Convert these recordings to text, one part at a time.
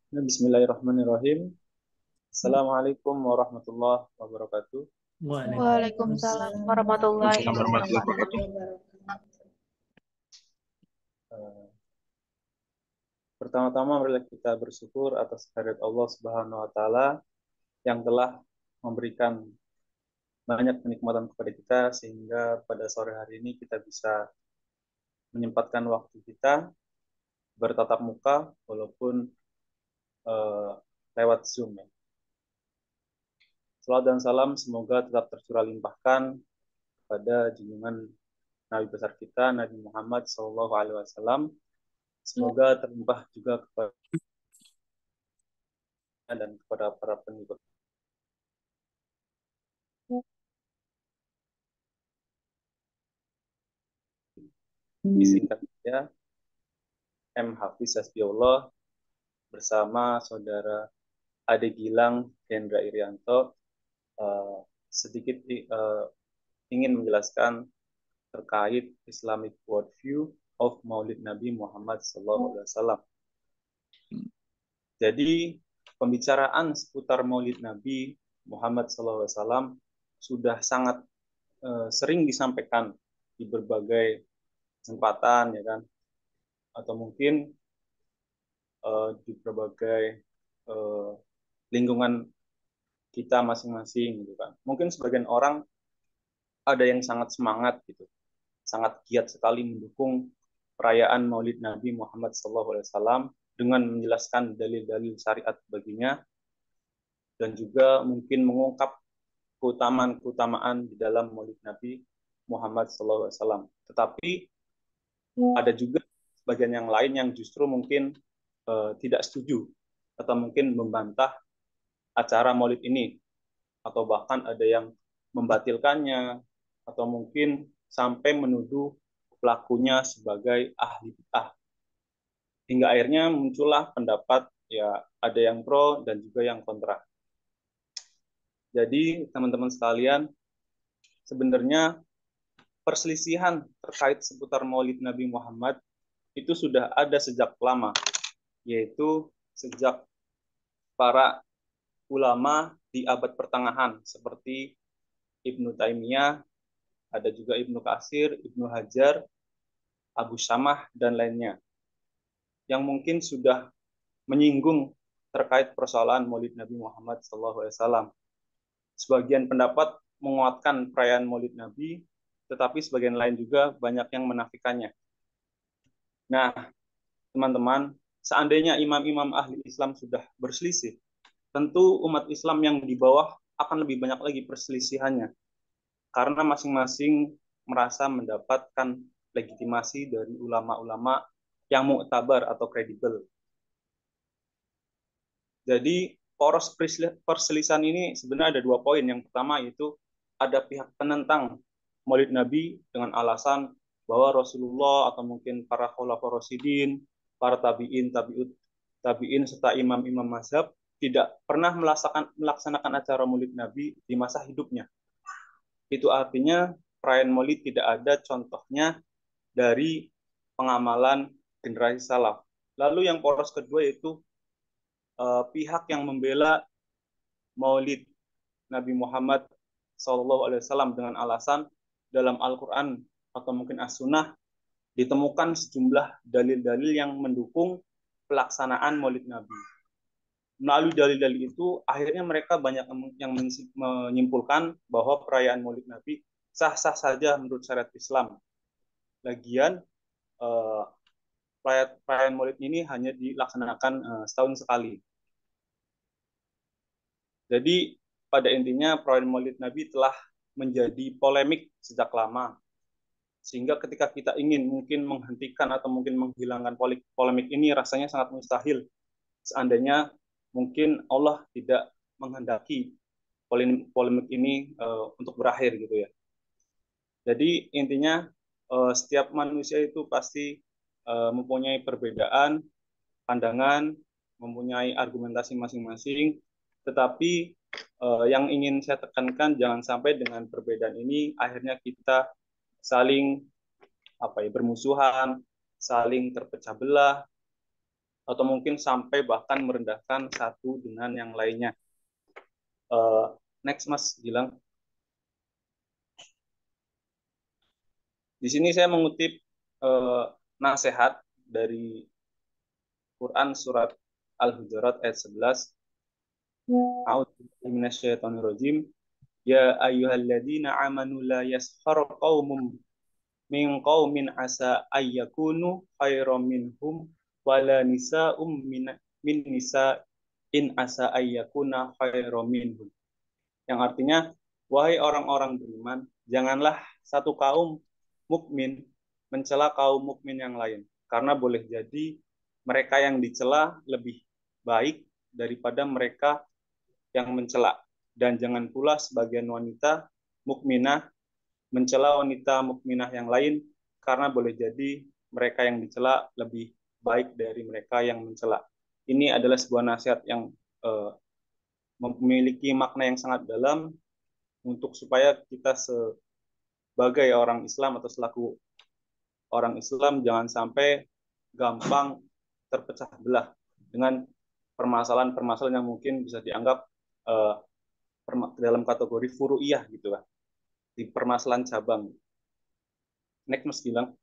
Bismillahirrahmanirrahim. Assalamualaikum warahmatullahi wabarakatuh. Waalaikumsalam Waalaikumsalam warahmatullahi warahmatullahi wabarakatuh. wabarakatuh. Eh, Pertama-tama marilah kita bersyukur atas kehadirat Allah Subhanahu wa taala yang telah memberikan banyak kenikmatan kepada kita sehingga pada sore hari ini kita bisa menyempatkan waktu kita bertatap muka walaupun eh, lewat Zoom ya. Salawat dan salam semoga tetap tercurah limpahkan pada junjungan Nabi besar kita Nabi Muhammad SAW. Semoga terlimpah juga kepada dan kepada para pengikut. Disingkat saja, M. Hafiz Hasbiullah bersama saudara Ade Gilang Hendra Irianto sedikit ingin menjelaskan terkait Islamic worldview of Maulid Nabi Muhammad SAW. Jadi pembicaraan seputar Maulid Nabi Muhammad SAW sudah sangat sering disampaikan di berbagai kesempatan ya kan, atau mungkin di berbagai lingkungan kita masing-masing gitu kan. Mungkin sebagian orang ada yang sangat semangat gitu, sangat giat sekali mendukung perayaan Maulid Nabi Muhammad SAW dengan menjelaskan dalil-dalil syariat baginya dan juga mungkin mengungkap keutamaan-keutamaan di dalam Maulid Nabi Muhammad SAW. Tetapi ada juga bagian yang lain yang justru mungkin tidak setuju atau mungkin membantah acara Maulid ini, atau bahkan ada yang membatalkannya atau mungkin sampai menuduh pelakunya sebagai ahli bid'ah. Hingga akhirnya muncullah pendapat ya ada yang pro dan juga yang kontra. Jadi teman-teman sekalian, sebenarnya perselisihan terkait seputar Maulid Nabi Muhammad itu sudah ada sejak lama, yaitu sejak para ulama di abad pertengahan seperti Ibnu Taimiyah, ada juga Ibnu Katsir, Ibnu Hajar, Abu Syamah, dan lainnya, yang mungkin sudah menyinggung terkait persoalan Maulid Nabi Muhammad SAW. Sebagian pendapat menguatkan perayaan Maulid Nabi, tetapi sebagian lain juga banyak yang menafikannya. Nah, teman-teman, seandainya imam-imam ahli Islam sudah berselisih, tentu umat Islam yang di bawah akan lebih banyak lagi perselisihannya, karena masing-masing merasa mendapatkan legitimasi dari ulama-ulama yang muktabar atau kredibel. Jadi poros perselisihan ini sebenarnya ada dua poin. Yang pertama yaitu ada pihak penentang Maulid Nabi dengan alasan bahwa Rasulullah atau mungkin para khulafaur rasyidin, para tabiin, tabiin serta imam-imam mazhab tidak pernah melaksanakan acara Maulid Nabi di masa hidupnya. Itu artinya perayaan Maulid tidak ada contohnya dari pengamalan generasi salaf. Lalu yang poros kedua yaitu pihak yang membela Maulid Nabi Muhammad SAW dengan alasan dalam Al-Quran atau mungkin As-Sunnah ditemukan sejumlah dalil-dalil yang mendukung pelaksanaan Maulid Nabi. Melalui dalil-dalil itu, akhirnya mereka banyak yang menyimpulkan bahwa perayaan Maulid Nabi sah-sah saja menurut syariat Islam. Lagian, perayaan Maulid ini hanya dilaksanakan setahun sekali. Jadi pada intinya perayaan Maulid Nabi telah menjadi polemik sejak lama. Sehingga ketika kita ingin mungkin menghentikan atau mungkin menghilangkan polemik ini rasanya sangat mustahil. Seandainya mungkin Allah tidak menghendaki polemik ini untuk berakhir gitu ya. Jadi intinya setiap manusia itu pasti mempunyai perbedaan pandangan, mempunyai argumentasi masing-masing, tetapi yang ingin saya tekankan jangan sampai dengan perbedaan ini akhirnya kita saling bermusuhan, saling terpecah belah, atau mungkin sampai bahkan merendahkan satu dengan yang lainnya. Next Mas Gilang. Di sini saya mengutip nasihat dari Quran surat Al-Hujurat ayat 11. A'udzubillahi minasyaitonirrajim. Ya ayyuhalladzina amanu la yaskhar qaumum min qaumin asa ayyakunu khairam minhum wala nisa'um min nisa in asa ayyakuna khairam minhum. Yang artinya, wahai orang-orang beriman, janganlah satu kaum mukmin mencela kaum mukmin yang lain, karena boleh jadi mereka yang dicela lebih baik daripada mereka yang mencela. Dan jangan pula sebagian wanita mukminah mencela wanita mukminah yang lain, karena boleh jadi mereka yang dicela lebih baik dari mereka yang mencela. Ini adalah sebuah nasihat yang memiliki makna yang sangat dalam untuk supaya kita sebagai orang Islam atau selaku orang Islam jangan sampai gampang terpecah belah dengan permasalahan-permasalahan yang mungkin bisa dianggap dalam kategori furu'iyah gitu lah, di permasalahan cabang. Next Mas Gilang.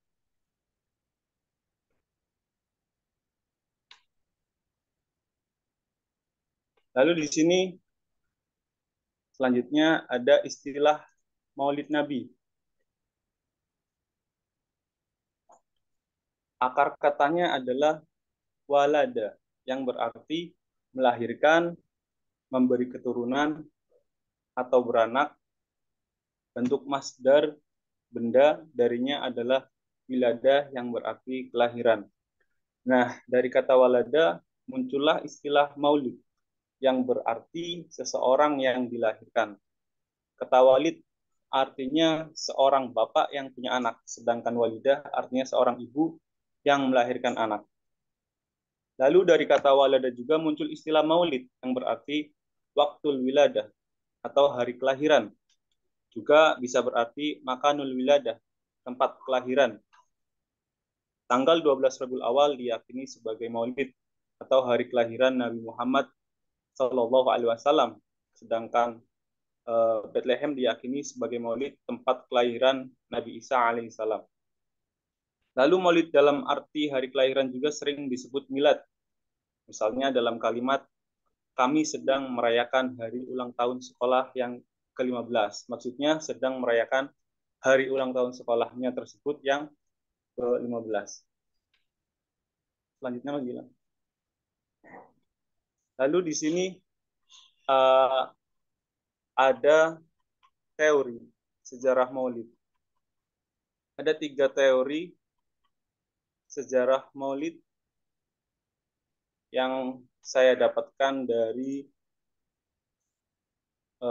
Lalu di sini selanjutnya ada istilah Maulid Nabi. Akar katanya adalah walada, yang berarti melahirkan, memberi keturunan, atau beranak. Bentuk masdar benda darinya adalah wilada, yang berarti kelahiran. Nah, dari kata walada muncullah istilah maulid, yang berarti seseorang yang dilahirkan. Kata walid artinya seorang bapak yang punya anak, sedangkan walidah artinya seorang ibu yang melahirkan anak. Lalu dari kata walada juga muncul istilah maulid, yang berarti waktul wiladah atau hari kelahiran. Juga bisa berarti makanul wiladah, tempat kelahiran. Tanggal 12 Rabiul Awal diyakini sebagai maulid atau hari kelahiran Nabi Muhammad Shallallahu Alaihi Wasallam, sedangkan Bethlehem diyakini sebagai maulid tempat kelahiran Nabi Isa alaihissalam. Lalu maulid dalam arti hari kelahiran juga sering disebut milad. Misalnya dalam kalimat, kami sedang merayakan hari ulang tahun sekolah yang ke-15. Maksudnya sedang merayakan hari ulang tahun sekolahnya tersebut yang ke-15. Selanjutnya Mas Gilang. Lalu di sini ada teori sejarah maulid. Ada 3 teori sejarah maulid yang saya dapatkan dari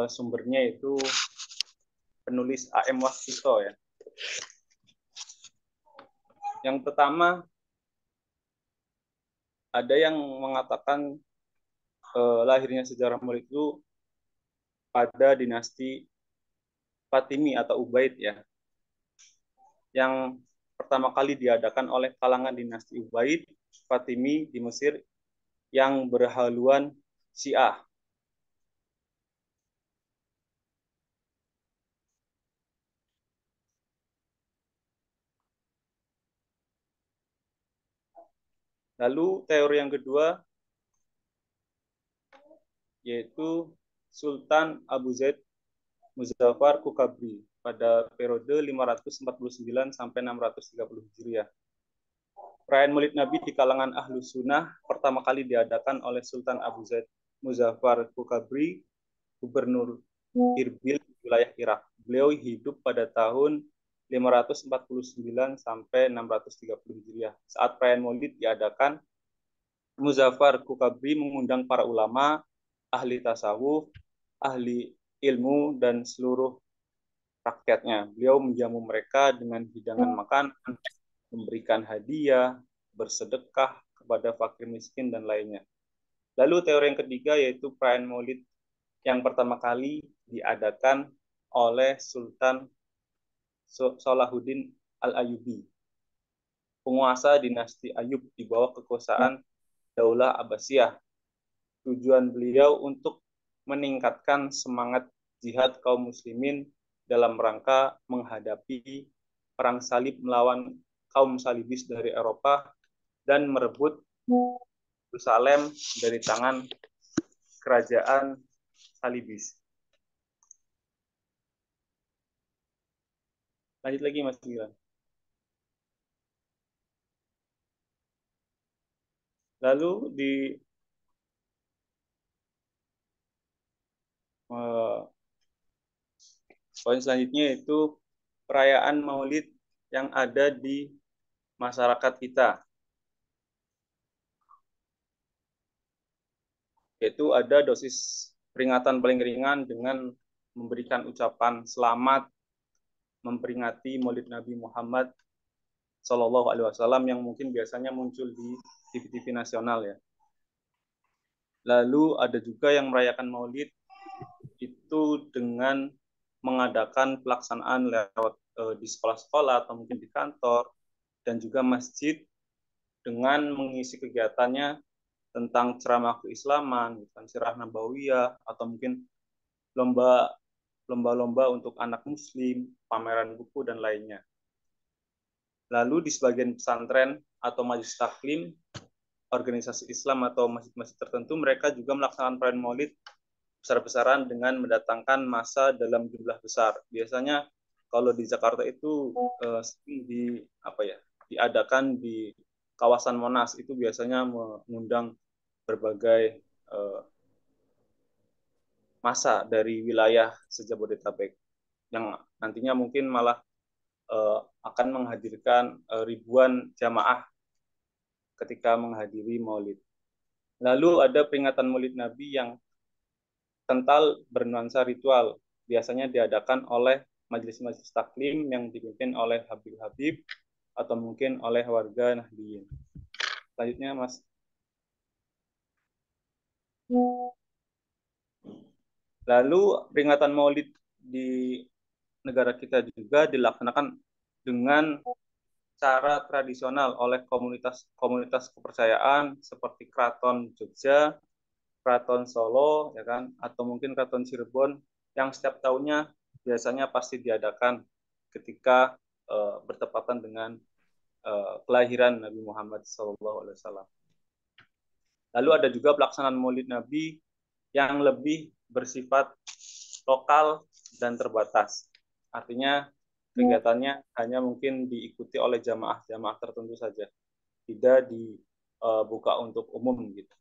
sumbernya itu penulis A.M. Waskito ya. Yang pertama, ada yang mengatakan lahirnya sejarah maulid itu pada dinasti Fatimi atau Ubaid ya, yang pertama kali diadakan oleh kalangan dinasti Ubaid Fatimi di Mesir yang berhaluan Syiah. Lalu teori yang kedua yaitu Sultan Abu Zaid Muzaffar Kukabri pada periode 549 sampai 630 Hijriah. Perayaan Maulid Nabi di kalangan Ahlus Sunnah pertama kali diadakan oleh Sultan Abu Zaid Muzaffar Kukabri, gubernur Irbil, wilayah Irak. Beliau hidup pada tahun 549 sampai 630 Hijriah. Saat perayaan Maulid diadakan, Muzaffar Kukabri mengundang para ulama, ahli tasawuf, ahli ilmu, dan seluruh rakyatnya. Beliau menjamu mereka dengan hidangan makanan, memberikan hadiah, bersedekah kepada fakir miskin, dan lainnya. Lalu teori yang ketiga yaitu perayaan Maulid yang pertama kali diadakan oleh Sultan Salahuddin Al-Ayyubi, penguasa dinasti Ayub di bawah kekuasaan Daulah Abbasiyah. Tujuan beliau untuk meningkatkan semangat jihad kaum muslimin dalam rangka menghadapi perang salib melawan kaum salibis dari Eropa dan merebut Yerusalem dari tangan kerajaan salibis. Lanjut lagi Mas Gilang. Lalu di poin selanjutnya yaitu perayaan Maulid yang ada di masyarakat kita. Yaitu ada dosis peringatan paling ringan dengan memberikan ucapan selamat memperingati Maulid Nabi Muhammad Shallallahu Alaihi Wasallam yang mungkin biasanya muncul di TV-TV nasional ya. Lalu ada juga yang merayakan Maulid itu dengan mengadakan pelaksanaan lewat di sekolah-sekolah atau mungkin di kantor dan juga masjid dengan mengisi kegiatannya tentang ceramah keislaman, tentang sirah nabawiyah atau mungkin lomba-lomba untuk anak muslim, pameran buku dan lainnya. Lalu di sebagian pesantren atau majelis taklim, organisasi Islam atau masjid-masjid tertentu, mereka juga melaksanakan perayaan Maulid besar-besaran dengan mendatangkan massa dalam jumlah besar. Biasanya kalau di Jakarta itu diadakan di kawasan Monas, itu biasanya mengundang berbagai massa dari wilayah sejabodetabek yang nantinya mungkin malah akan menghadirkan ribuan jamaah ketika menghadiri Maulid. Lalu ada peringatan Maulid Nabi yang kental bernuansa ritual. Biasanya diadakan oleh majelis-majelis taklim yang dipimpin oleh Habib-Habib atau mungkin oleh warga Nahdliyin. Selanjutnya, Mas. Lalu peringatan Maulid di negara kita juga dilaksanakan dengan cara tradisional oleh komunitas kepercayaan seperti Keraton Jogja, Keraton Solo, ya kan, atau mungkin Keraton Cirebon yang setiap tahunnya biasanya pasti diadakan ketika bertepatan dengan kelahiran Nabi Muhammad SAW. Lalu ada juga pelaksanaan Maulid Nabi yang lebih bersifat lokal dan terbatas. Artinya kegiatannya hanya mungkin diikuti oleh jamaah-jamaah tertentu saja, tidak dibuka untuk umum gitu.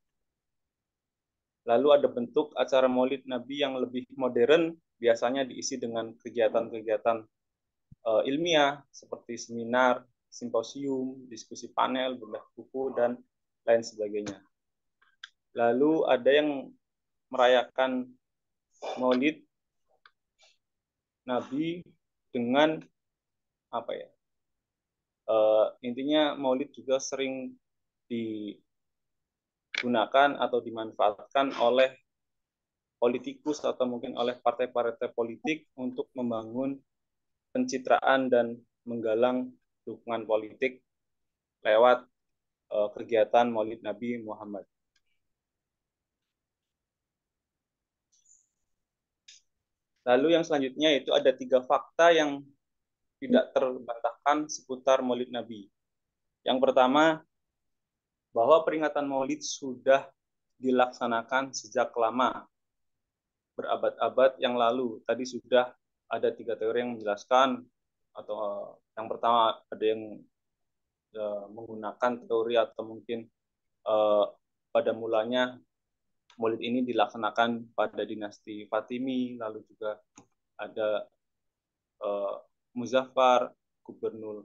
Lalu ada bentuk acara Maulid Nabi yang lebih modern, biasanya diisi dengan kegiatan-kegiatan ilmiah seperti seminar, simposium, diskusi panel, bedah buku dan lain sebagainya. Lalu ada yang merayakan Maulid Nabi dengan apa ya? Intinya Maulid juga sering digunakan atau dimanfaatkan oleh politikus atau mungkin oleh partai-partai politik untuk membangun pencitraan dan menggalang dukungan politik lewat kegiatan Maulid Nabi Muhammad. Lalu yang selanjutnya itu ada 3 fakta yang tidak terbantahkan seputar Maulid Nabi. Yang pertama, bahwa peringatan Maulid sudah dilaksanakan sejak lama, berabad-abad yang lalu. Tadi sudah ada 3 teori yang menjelaskan, atau yang pertama ada yang menggunakan teori atau mungkin pada mulanya Maulid ini dilaksanakan pada dinasti Fatimi, lalu juga ada Muzaffar, Gubernur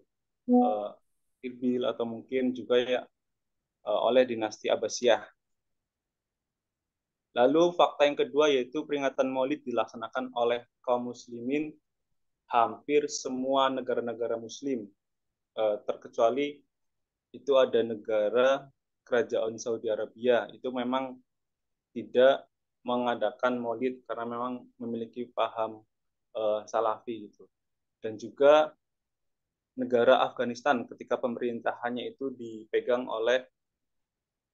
Irbil, atau mungkin juga ya oleh dinasti Abbasiyah. Lalu fakta yang kedua yaitu peringatan Maulid dilaksanakan oleh kaum muslimin hampir semua negara-negara muslim, terkecuali itu ada negara kerajaan Saudi Arabia, itu memang tidak mengadakan Maulid karena memang memiliki paham Salafi gitu. Dan juga negara Afghanistan ketika pemerintahannya itu dipegang oleh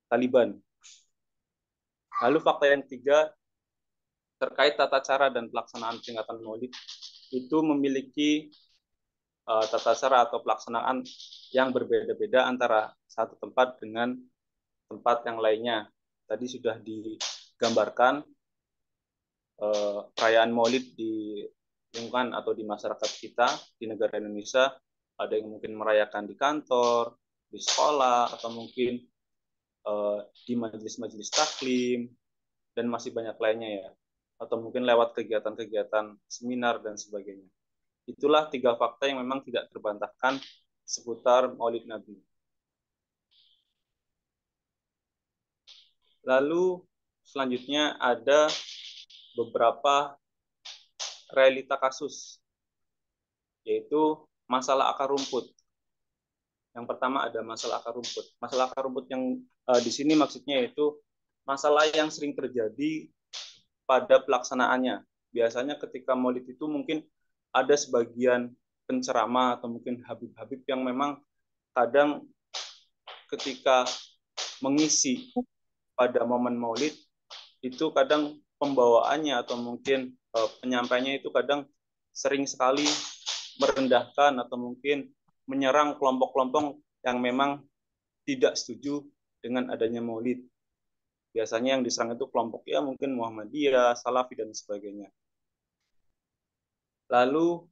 Taliban. Lalu fakta yang ketiga, terkait tata cara dan pelaksanaan peringatan Maulid itu memiliki tata cara atau pelaksanaan yang berbeda-beda antara satu tempat dengan tempat yang lainnya. Tadi sudah digambarkan perayaan Maulid di lingkungan atau di masyarakat kita di negara Indonesia. Ada yang mungkin merayakan di kantor, di sekolah, atau mungkin di majelis-majelis taklim, dan masih banyak lainnya ya. Atau mungkin lewat kegiatan-kegiatan seminar dan sebagainya. Itulah tiga fakta yang memang tidak terbantahkan seputar Maulid Nabi. Lalu selanjutnya ada beberapa realita kasus, yaitu masalah akar rumput. Yang pertama ada masalah akar rumput. Masalah akar rumput yang di sini maksudnya yaitu masalah yang sering terjadi pada pelaksanaannya. Biasanya ketika Maulid itu mungkin ada sebagian penceramah atau mungkin habib-habib yang memang kadang ketika mengisi pada momen Maulid itu kadang pembawaannya atau mungkin penyampaiannya itu kadang sering sekali merendahkan atau mungkin menyerang kelompok-kelompok yang memang tidak setuju dengan adanya Maulid. Biasanya yang diserang itu kelompok ya mungkin Muhammadiyah, Salafi dan sebagainya. Lalu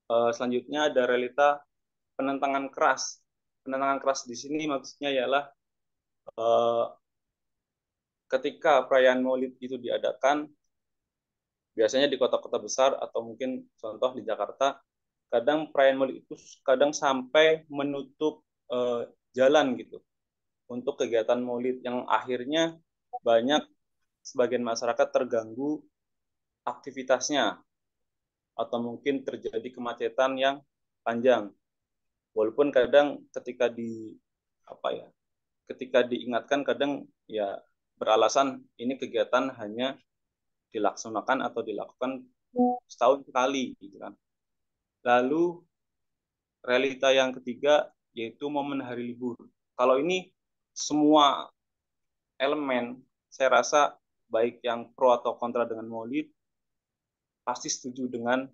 selanjutnya ada realita penentangan keras. Penentangan keras di sini maksudnya ialah ketika perayaan Maulid itu diadakan, biasanya di kota-kota besar atau mungkin contoh di Jakarta, kadang perayaan Maulid itu kadang sampai menutup jalan gitu untuk kegiatan Maulid yang akhirnya banyak sebagian masyarakat terganggu aktivitasnya atau mungkin terjadi kemacetan yang panjang. Walaupun kadang ketika diingatkan kadang ya beralasan ini kegiatan hanya dilaksanakan atau dilakukan setahun sekali gitu kan. Lalu realita yang ketiga yaitu momen hari libur. Kalau ini semua elemen saya rasa baik yang pro atau kontra dengan Maulid pasti setuju dengan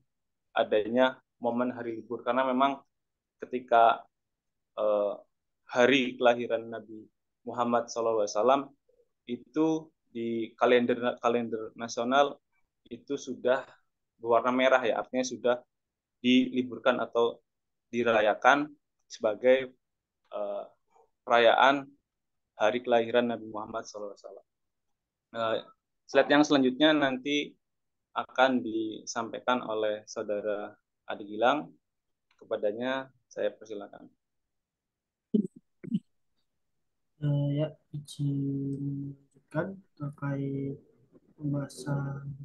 adanya momen hari libur karena memang ketika eh, hari kelahiran Nabi Muhammad SAW itu di kalender kalender nasional itu sudah berwarna merah ya, artinya sudah diliburkan atau dirayakan sebagai perayaan hari kelahiran Nabi Muhammad SAW. Slide yang selanjutnya nanti akan disampaikan oleh saudara Adi Gilang. Kepadanya saya persilakan. Ya, izin lanjutkan terkait pembahasan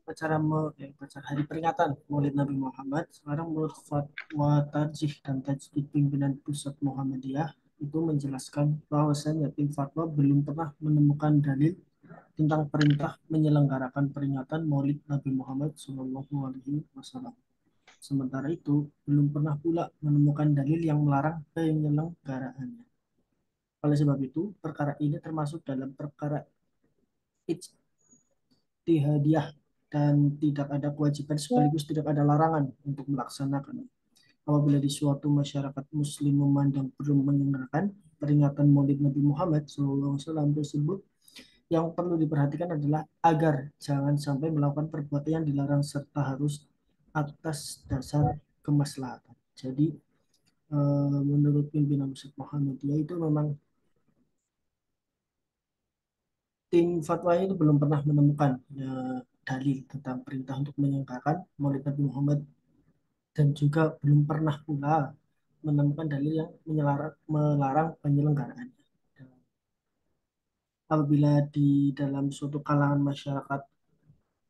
upacara hari peringatan Maulid Nabi Muhammad. Sekarang menurut Fatwa Tarjih dan Tajdid Pimpinan Pusat Muhammadiyah itu menjelaskan bahwasanya tim fatwa belum pernah menemukan dalil tentang perintah menyelenggarakan peringatan Maulid Nabi Muhammad SAW. Sementara itu, belum pernah pula menemukan dalil yang melarang penyelenggaraannya. Oleh sebab itu, perkara ini termasuk dalam perkara ijtihadiyah dan tidak ada kewajiban sekaligus tidak ada larangan untuk melaksanakan. Apabila di suatu masyarakat muslim memandang perlu menyelenggarakan peringatan Maulid Nabi Muhammad SAW tersebut, yang perlu diperhatikan adalah agar jangan sampai melakukan perbuatan yang dilarang serta harus atas dasar kemaslahatan. Jadi menurut pimpinan Pusat Muhammadiyah itu memang tim fatwa itu belum pernah menemukan dalil tentang perintah untuk menyelenggarakan Maulid Nabi Muhammad dan juga belum pernah pula menemukan dalil yang melarang penyelenggaraannya. Apabila di dalam suatu kalangan masyarakat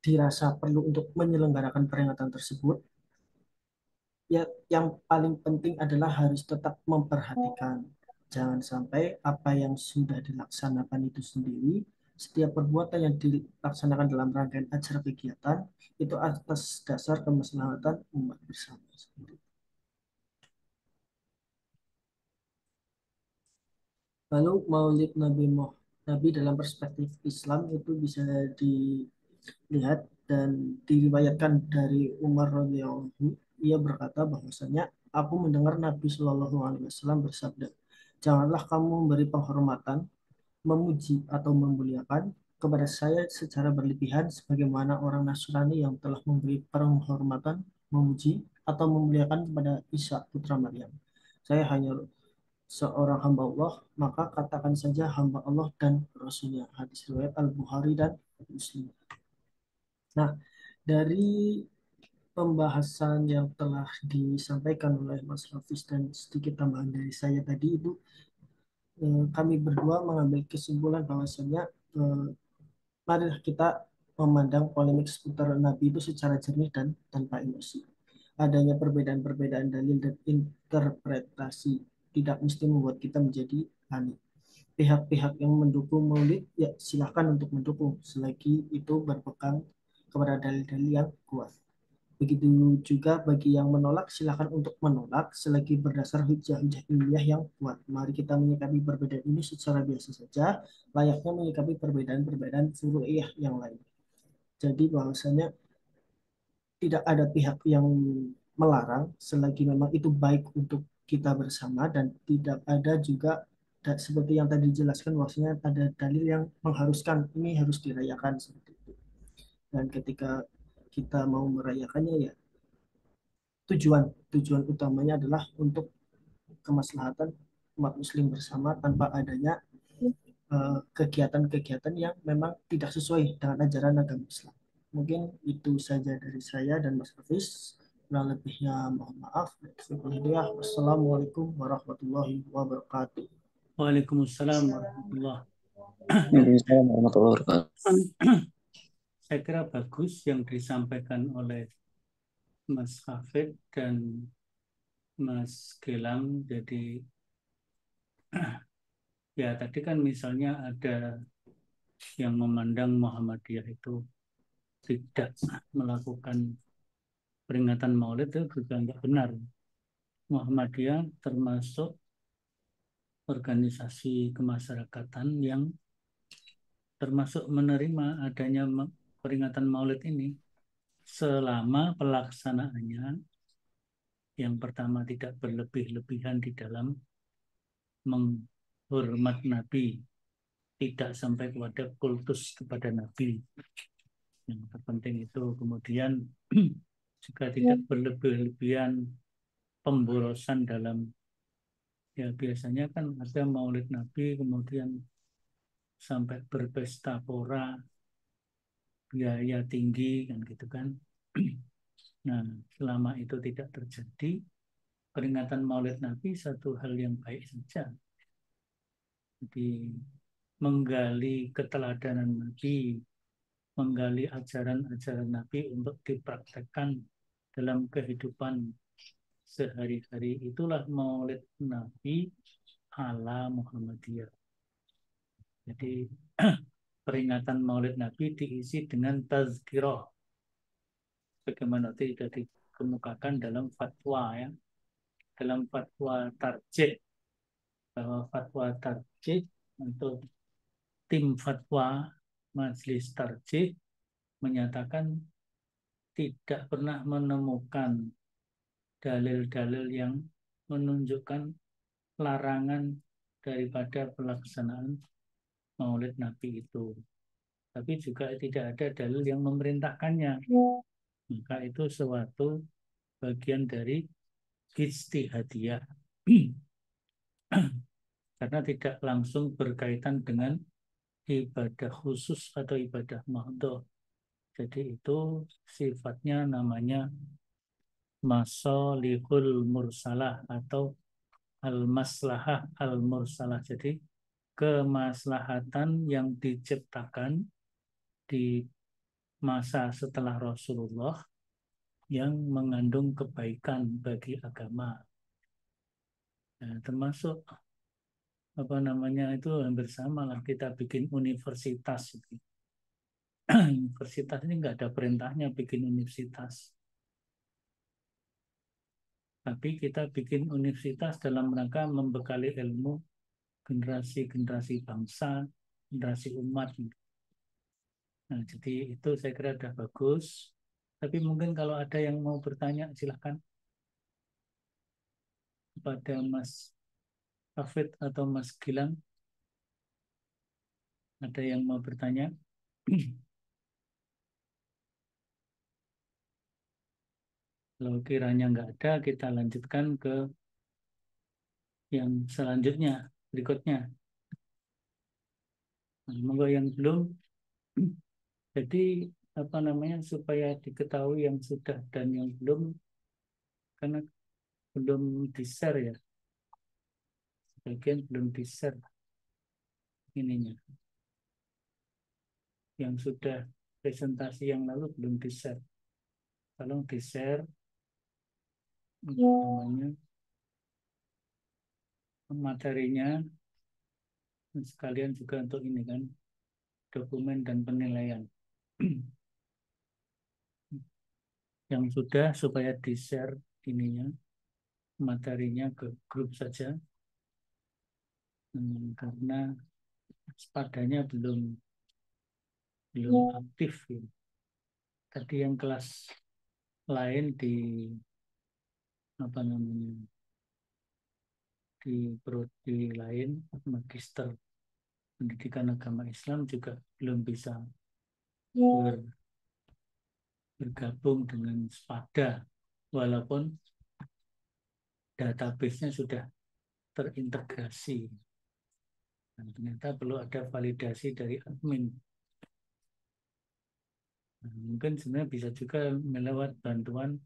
dirasa perlu untuk menyelenggarakan peringatan tersebut, ya yang paling penting adalah harus tetap memperhatikan jangan sampai apa yang sudah dilaksanakan itu sendiri, setiap perbuatan yang dilaksanakan dalam rangkaian acara kegiatan itu atas dasar kemaslahatan umat bersama. Lalu Maulid Nabi dalam perspektif Islam itu bisa dilihat dan diriwayatkan dari Umar radhiyallahu anhu. Ia berkata bahwasanya aku mendengar Nabi Shallallahu alaihi wasallam bersabda, "Janganlah kamu memberi penghormatan, memuji atau memuliakan kepada saya secara berlebihan sebagaimana orang Nasrani yang telah memberi penghormatan, memuji atau memuliakan kepada Isa putra Maryam. Saya hanya seorang hamba Allah, maka katakan saja hamba Allah dan Rasulnya." Hadis riwayat Al-Bukhari dan Muslim. Nah, dari pembahasan yang telah disampaikan oleh Mas Hafiz dan sedikit tambahan dari saya tadi itu, kami berdua mengambil kesimpulan bahwasanya eh, marilah kita memandang polemik seputar Nabi itu secara jernih dan tanpa emosi. Adanya perbedaan-perbedaan dalil dan interpretasi tidak mesti membuat kita menjadi panik. Pihak-pihak yang mendukung Maulid ya silahkan untuk mendukung selagi itu berpegang kepada dalil-dalil yang kuat. Begitu juga bagi yang menolak silahkan untuk menolak selagi berdasar hujah-hujah ilmiah yang kuat. Mari kita menyikapi perbedaan ini secara biasa saja, layaknya menyikapi perbedaan-perbedaan furu'iyah yang lain. Jadi bahwasanya tidak ada pihak yang melarang selagi memang itu baik untuk kita bersama, dan tidak ada juga seperti yang tadi dijelaskan bahwasanya ada dalil yang mengharuskan ini harus dirayakan seperti itu. Dan ketika kita mau merayakannya ya tujuan tujuan utamanya adalah untuk kemaslahatan umat muslim bersama tanpa adanya kegiatan-kegiatan yang memang tidak sesuai dengan ajaran agama Islam. Mungkin itu saja dari saya dan Mas Hafiz. Kurang lebihnya mohon maaf. Wassalamualaikum warahmatullahi wabarakatuh. Waalaikumsalam warahmatullahi Waalaikumsalam warahmatullahi wabarakatuh. Saya kira bagus yang disampaikan oleh Mas Hafid dan Mas Gilang. Jadi ya tadi kan misalnya ada yang memandang Muhammadiyah itu tidak melakukan peringatan Maulid, itu juga nggak benar. Muhammadiyah termasuk organisasi kemasyarakatan yang termasuk menerima adanya peringatan Maulid ini selama pelaksanaannya yang pertama tidak berlebih-lebihan di dalam menghormat Nabi, tidak sampai kepada kultus kepada Nabi. Yang terpenting itu. Kemudian juga tidak berlebih-lebihan pemborosan dalam, ya biasanya kan ada Maulid Nabi kemudian sampai berpesta pora, biaya tinggi kan gitu kan. Nah, selama itu tidak terjadi, peringatan Maulid Nabi satu hal yang baik saja. Jadi menggali keteladanan Nabi, menggali ajaran-ajaran Nabi untuk dipraktekkan dalam kehidupan sehari-hari. Itulah Maulid Nabi ala Muhammadiyah. Jadi peringatan Maulid Nabi diisi dengan tazkirah, bagaimana tidak dikemukakan dalam fatwa ya, dalam fatwa tarjih, bahwa fatwa tarjih untuk tim fatwa majelis tarjih menyatakan tidak pernah menemukan dalil-dalil yang menunjukkan larangan daripada pelaksanaan Maulid Nabi itu. Tapi juga tidak ada dalil yang memerintahkannya. Maka itu suatu bagian dari ijtihadiyah. Karena tidak langsung berkaitan dengan ibadah khusus atau ibadah mahdhah. Jadi itu sifatnya namanya masalihul mursalah atau al-maslahah al-mursalah. Jadi kemaslahatan yang diciptakan di masa setelah Rasulullah yang mengandung kebaikan bagi agama. Nah, termasuk apa namanya itu hampir sama lah, kita bikin universitas. Universitas ini nggak ada perintahnya bikin universitas. Tapi kita bikin universitas dalam rangka membekali ilmu generasi bangsa, generasi umat. Nah, jadi itu saya kira sudah bagus. Tapi mungkin kalau ada yang mau bertanya, silahkan kepada Mas Hafid atau Mas Gilang. Ada yang mau bertanya? Kalau kiranya nggak ada, kita lanjutkan ke yang selanjutnya, berikutnya. Nah, monggo yang belum. Jadi apa namanya, supaya diketahui yang sudah dan yang belum, karena belum di-share ya. Sebagian belum di-share ininya. Yang sudah presentasi yang lalu belum di-share. Tolong di-share namanya, materinya, sekalian juga untuk ini kan, dokumen dan penilaian. Yang sudah supaya di-share ininya, materinya ke grup saja. Karena padanya belum aktif ya. Tadi yang kelas lain di apa namanya, di prodi lain, magister pendidikan agama Islam juga belum bisa bergabung dengan SPADA, walaupun database-nya sudah terintegrasi. Dan ternyata perlu ada validasi dari admin. Nah, mungkin sebenarnya bisa juga melewat bantuan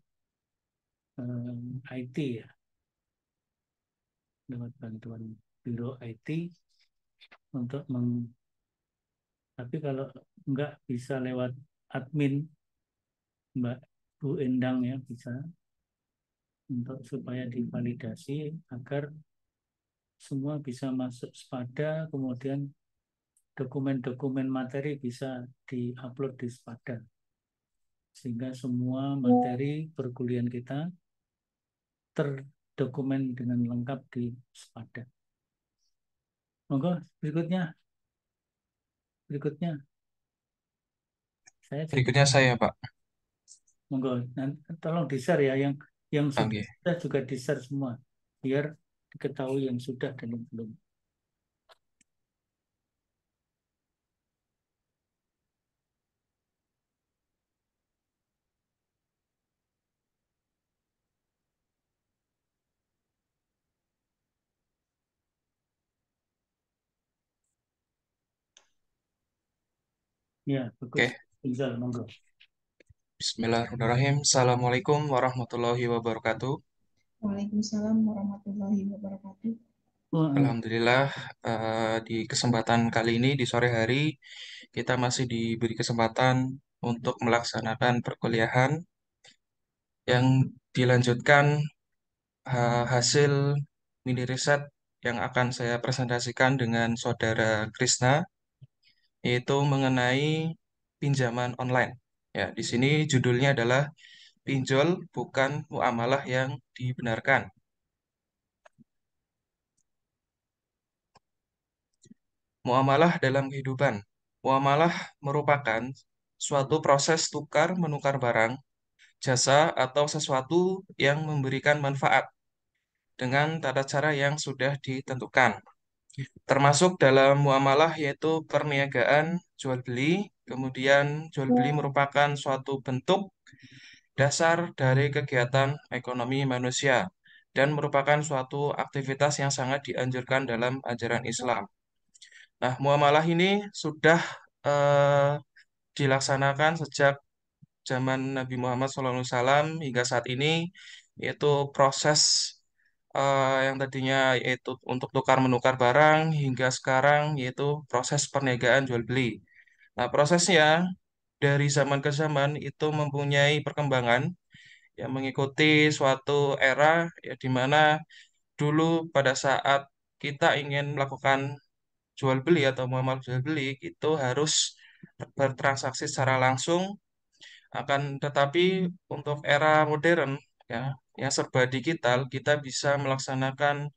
IT ya, lewat bantuan biro IT untuk tapi kalau enggak bisa lewat admin Mbak Bu Endang ya, bisa untuk supaya divalidasi agar semua bisa masuk SPADA, kemudian dokumen-dokumen materi bisa diupload di SPADA, sehingga semua materi perkuliahan kita terdokumen dengan lengkap di SPADA. Monggo berikutnya. Berikutnya saya, Pak. Monggo, tolong di-share ya, yang Oke. sudah juga di-share semua, biar diketahui yang sudah dan yang belum. Ya, bagus. Oke. Rizal, monggo. Bismillahirrahmanirrahim. Assalamualaikum warahmatullahi wabarakatuh. Waalaikumsalam warahmatullahi wabarakatuh. Alhamdulillah, di kesempatan kali ini di sore hari kita masih diberi kesempatan untuk melaksanakan perkuliahan yang dilanjutkan hasil mini riset yang akan saya presentasikan dengan Saudara Krisna, yaitu mengenai pinjaman online. Ya, di sini judulnya adalah pinjol bukan muamalah yang dibenarkan. Muamalah dalam kehidupan. Muamalah merupakan suatu proses tukar-menukar barang, jasa, atau sesuatu yang memberikan manfaat dengan tata cara yang sudah ditentukan. Termasuk dalam muamalah yaitu perniagaan jual beli, kemudian jual beli merupakan suatu bentuk dasar dari kegiatan ekonomi manusia dan merupakan suatu aktivitas yang sangat dianjurkan dalam ajaran Islam. Nah, muamalah ini sudah eh, dilaksanakan sejak zaman Nabi Muhammad SAW hingga saat ini, yaitu proses yang tadinya yaitu untuk tukar menukar barang hingga sekarang yaitu proses perniagaan jual beli. Nah, prosesnya dari zaman ke zaman itu mempunyai perkembangan yang mengikuti suatu era ya di mana dulu pada saat kita ingin melakukan jual beli atau muamalah jual beli itu harus bertransaksi secara langsung, akan tetapi untuk era modern ya yang serba digital kita bisa melaksanakan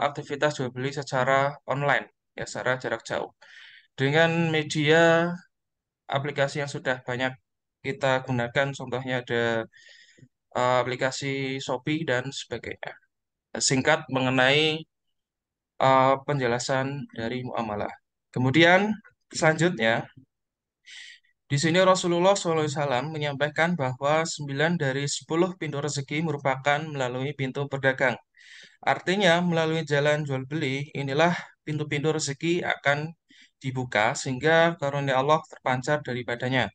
aktivitas jual beli secara online, ya secara jarak jauh. Dengan media aplikasi yang sudah banyak kita gunakan, contohnya ada aplikasi Shopee dan sebagainya. Singkat mengenai penjelasan dari muamalah. Kemudian selanjutnya, di sini Rasulullah SAW menyampaikan bahwa 9 dari 10 pintu rezeki merupakan melalui pintu berdagang. Artinya, melalui jalan jual beli, inilah pintu-pintu rezeki akan dibuka sehingga karunia Allah terpancar daripadanya.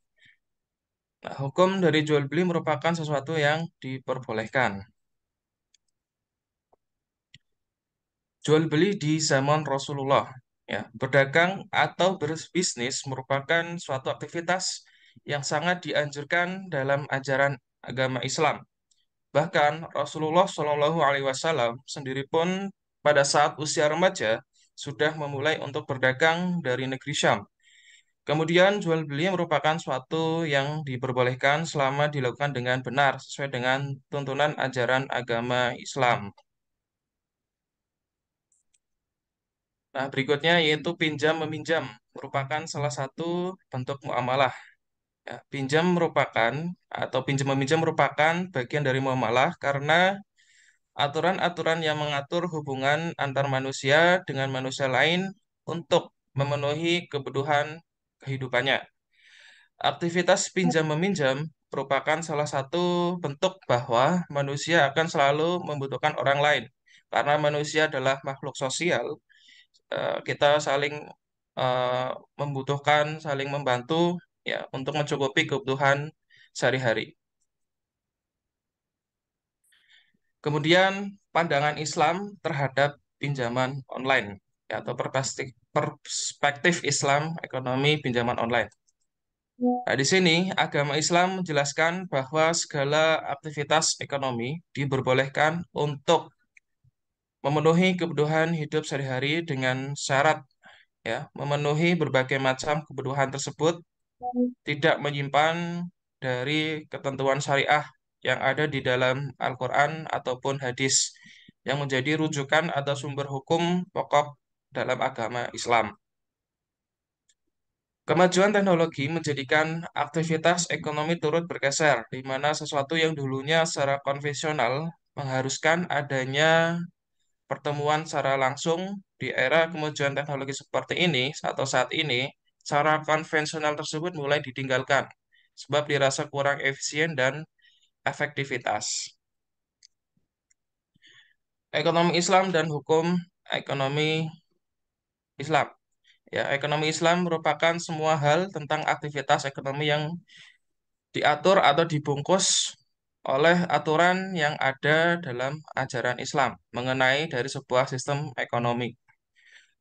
Nah, hukum dari jual beli merupakan sesuatu yang diperbolehkan. Jual beli di zaman Rasulullah, ya, berdagang atau berbisnis merupakan suatu aktivitas yang sangat dianjurkan dalam ajaran agama Islam. Bahkan Rasulullah Shallallahu Alaihi Wasallam sendiri pun pada saat usia remaja sudah memulai untuk berdagang dari negeri Syam. Kemudian jual beli merupakan suatu yang diperbolehkan selama dilakukan dengan benar sesuai dengan tuntunan ajaran agama Islam. Nah, berikutnya yaitu pinjam meminjam merupakan salah satu bentuk muamalah. Ya, pinjam merupakan atau pinjam meminjam merupakan bagian dari muamalah karena aturan-aturan yang mengatur hubungan antar manusia dengan manusia lain untuk memenuhi kebutuhan kehidupannya. Aktivitas pinjam meminjam merupakan salah satu bentuk bahwa manusia akan selalu membutuhkan orang lain. Karena manusia adalah makhluk sosial, kita saling eh, membutuhkan, saling membantu ya untuk mencukupi kebutuhan sehari-hari. Kemudian pandangan Islam terhadap pinjaman online ya, atau perspektif Islam ekonomi pinjaman online. Nah, di sini agama Islam menjelaskan bahwa segala aktivitas ekonomi diperbolehkan untuk memenuhi kebutuhan hidup sehari-hari dengan syarat ya, memenuhi berbagai macam kebutuhan tersebut tidak menyimpan dari ketentuan syariah yang ada di dalam Al-Quran ataupun hadis yang menjadi rujukan atau sumber hukum pokok dalam agama Islam. Kemajuan teknologi menjadikan aktivitas ekonomi turut bergeser, di mana sesuatu yang dulunya secara konvensional mengharuskan adanya pertemuan secara langsung di era kemajuan teknologi seperti ini atau saat ini, cara konvensional tersebut mulai ditinggalkan sebab dirasa kurang efisien dan efektivitas. Ekonomi Islam dan hukum ekonomi Islam. Ya, ekonomi Islam merupakan semua hal tentang aktivitas ekonomi yang diatur atau dibungkus oleh aturan yang ada dalam ajaran Islam mengenai dari sebuah sistem ekonomi.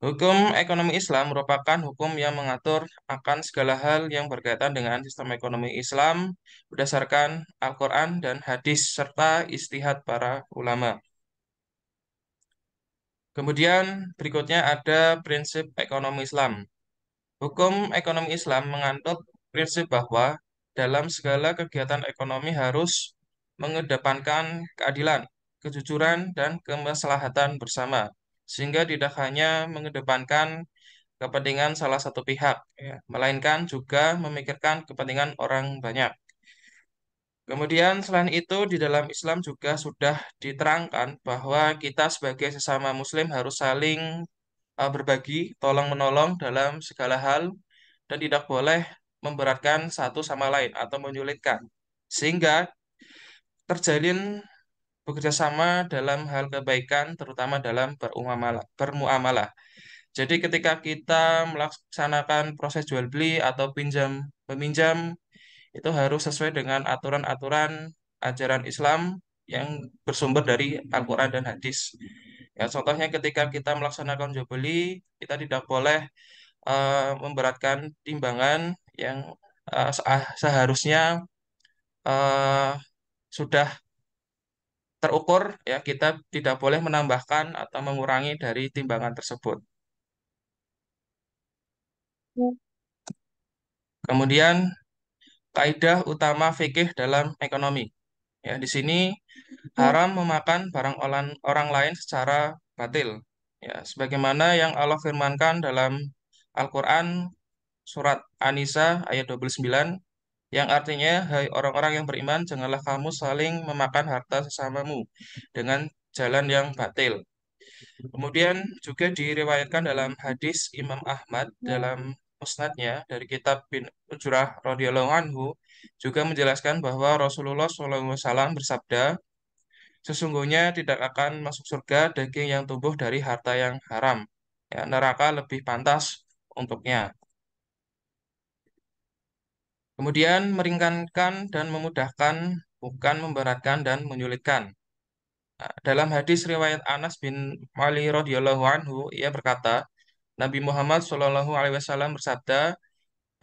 Hukum ekonomi Islam merupakan hukum yang mengatur akan segala hal yang berkaitan dengan sistem ekonomi Islam berdasarkan Al-Quran dan hadis serta istihad para ulama. Kemudian berikutnya ada prinsip ekonomi Islam. Hukum ekonomi Islam menganut prinsip bahwa dalam segala kegiatan ekonomi harus mengedepankan keadilan, kejujuran, dan kemaslahatan bersama, sehingga tidak hanya mengedepankan kepentingan salah satu pihak, ya, melainkan juga memikirkan kepentingan orang banyak. Kemudian selain itu di dalam Islam juga sudah diterangkan bahwa kita sebagai sesama Muslim harus saling berbagi, tolong menolong dalam segala hal dan tidak boleh memberatkan satu sama lain atau menyulitkan, sehingga terjalin bekerja sama dalam hal kebaikan, terutama dalam bermuamalah. Jadi ketika kita melaksanakan proses jual beli atau pinjam meminjam itu harus sesuai dengan aturan-aturan ajaran Islam yang bersumber dari Al-Quran dan hadis. Ya, contohnya ketika kita melaksanakan jual beli, kita tidak boleh memberatkan timbangan yang seharusnya eh, sudah terukur, ya kita tidak boleh menambahkan atau mengurangi dari timbangan tersebut. Kemudian kaidah utama fikih dalam ekonomi. Ya, di sini haram memakan barang orang lain secara batil. Ya, sebagaimana yang Allah firmankan dalam Al-Quran surat An-Nisa ayat 29 yang artinya, hai orang-orang yang beriman, janganlah kamu saling memakan harta sesamamu dengan jalan yang batil. Kemudian juga diriwayatkan dalam hadis Imam Ahmad dalam musnadnya dari kitab bin Ujrah radhiyallahu anhu juga menjelaskan bahwa Rasulullah SAW bersabda, sesungguhnya tidak akan masuk surga daging yang tumbuh dari harta yang haram. Ya, neraka lebih pantas untuknya. Kemudian meringankan dan memudahkan, bukan memberatkan dan menyulitkan. Nah, dalam hadis riwayat Anas bin Malik radhiyallahu anhu, ia berkata, Nabi Muhammad SAW bersabda,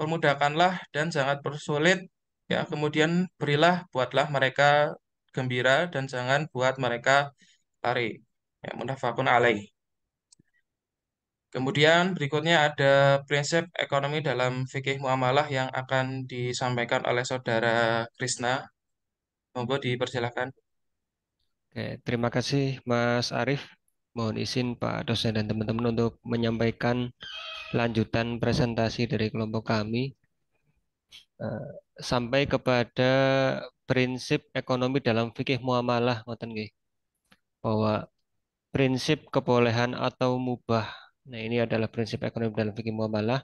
permudahkanlah dan jangan persulit. Ya, kemudian berilah, buatlah mereka gembira dan jangan buat mereka lari. Ya, muttafaqun alaih. Kemudian berikutnya ada prinsip ekonomi dalam fikih muamalah yang akan disampaikan oleh saudara Krisna. Monggo dipersilakan. Oke, terima kasih Mas Arief. Mohon izin Pak dosen dan teman-teman untuk menyampaikan lanjutan presentasi dari kelompok kami sampai kepada prinsip ekonomi dalam fikih muamalah, ngoten nggih. Bahwa prinsip kebolehan atau mubah. Nah, ini adalah prinsip ekonomi dalam fikih muamalah,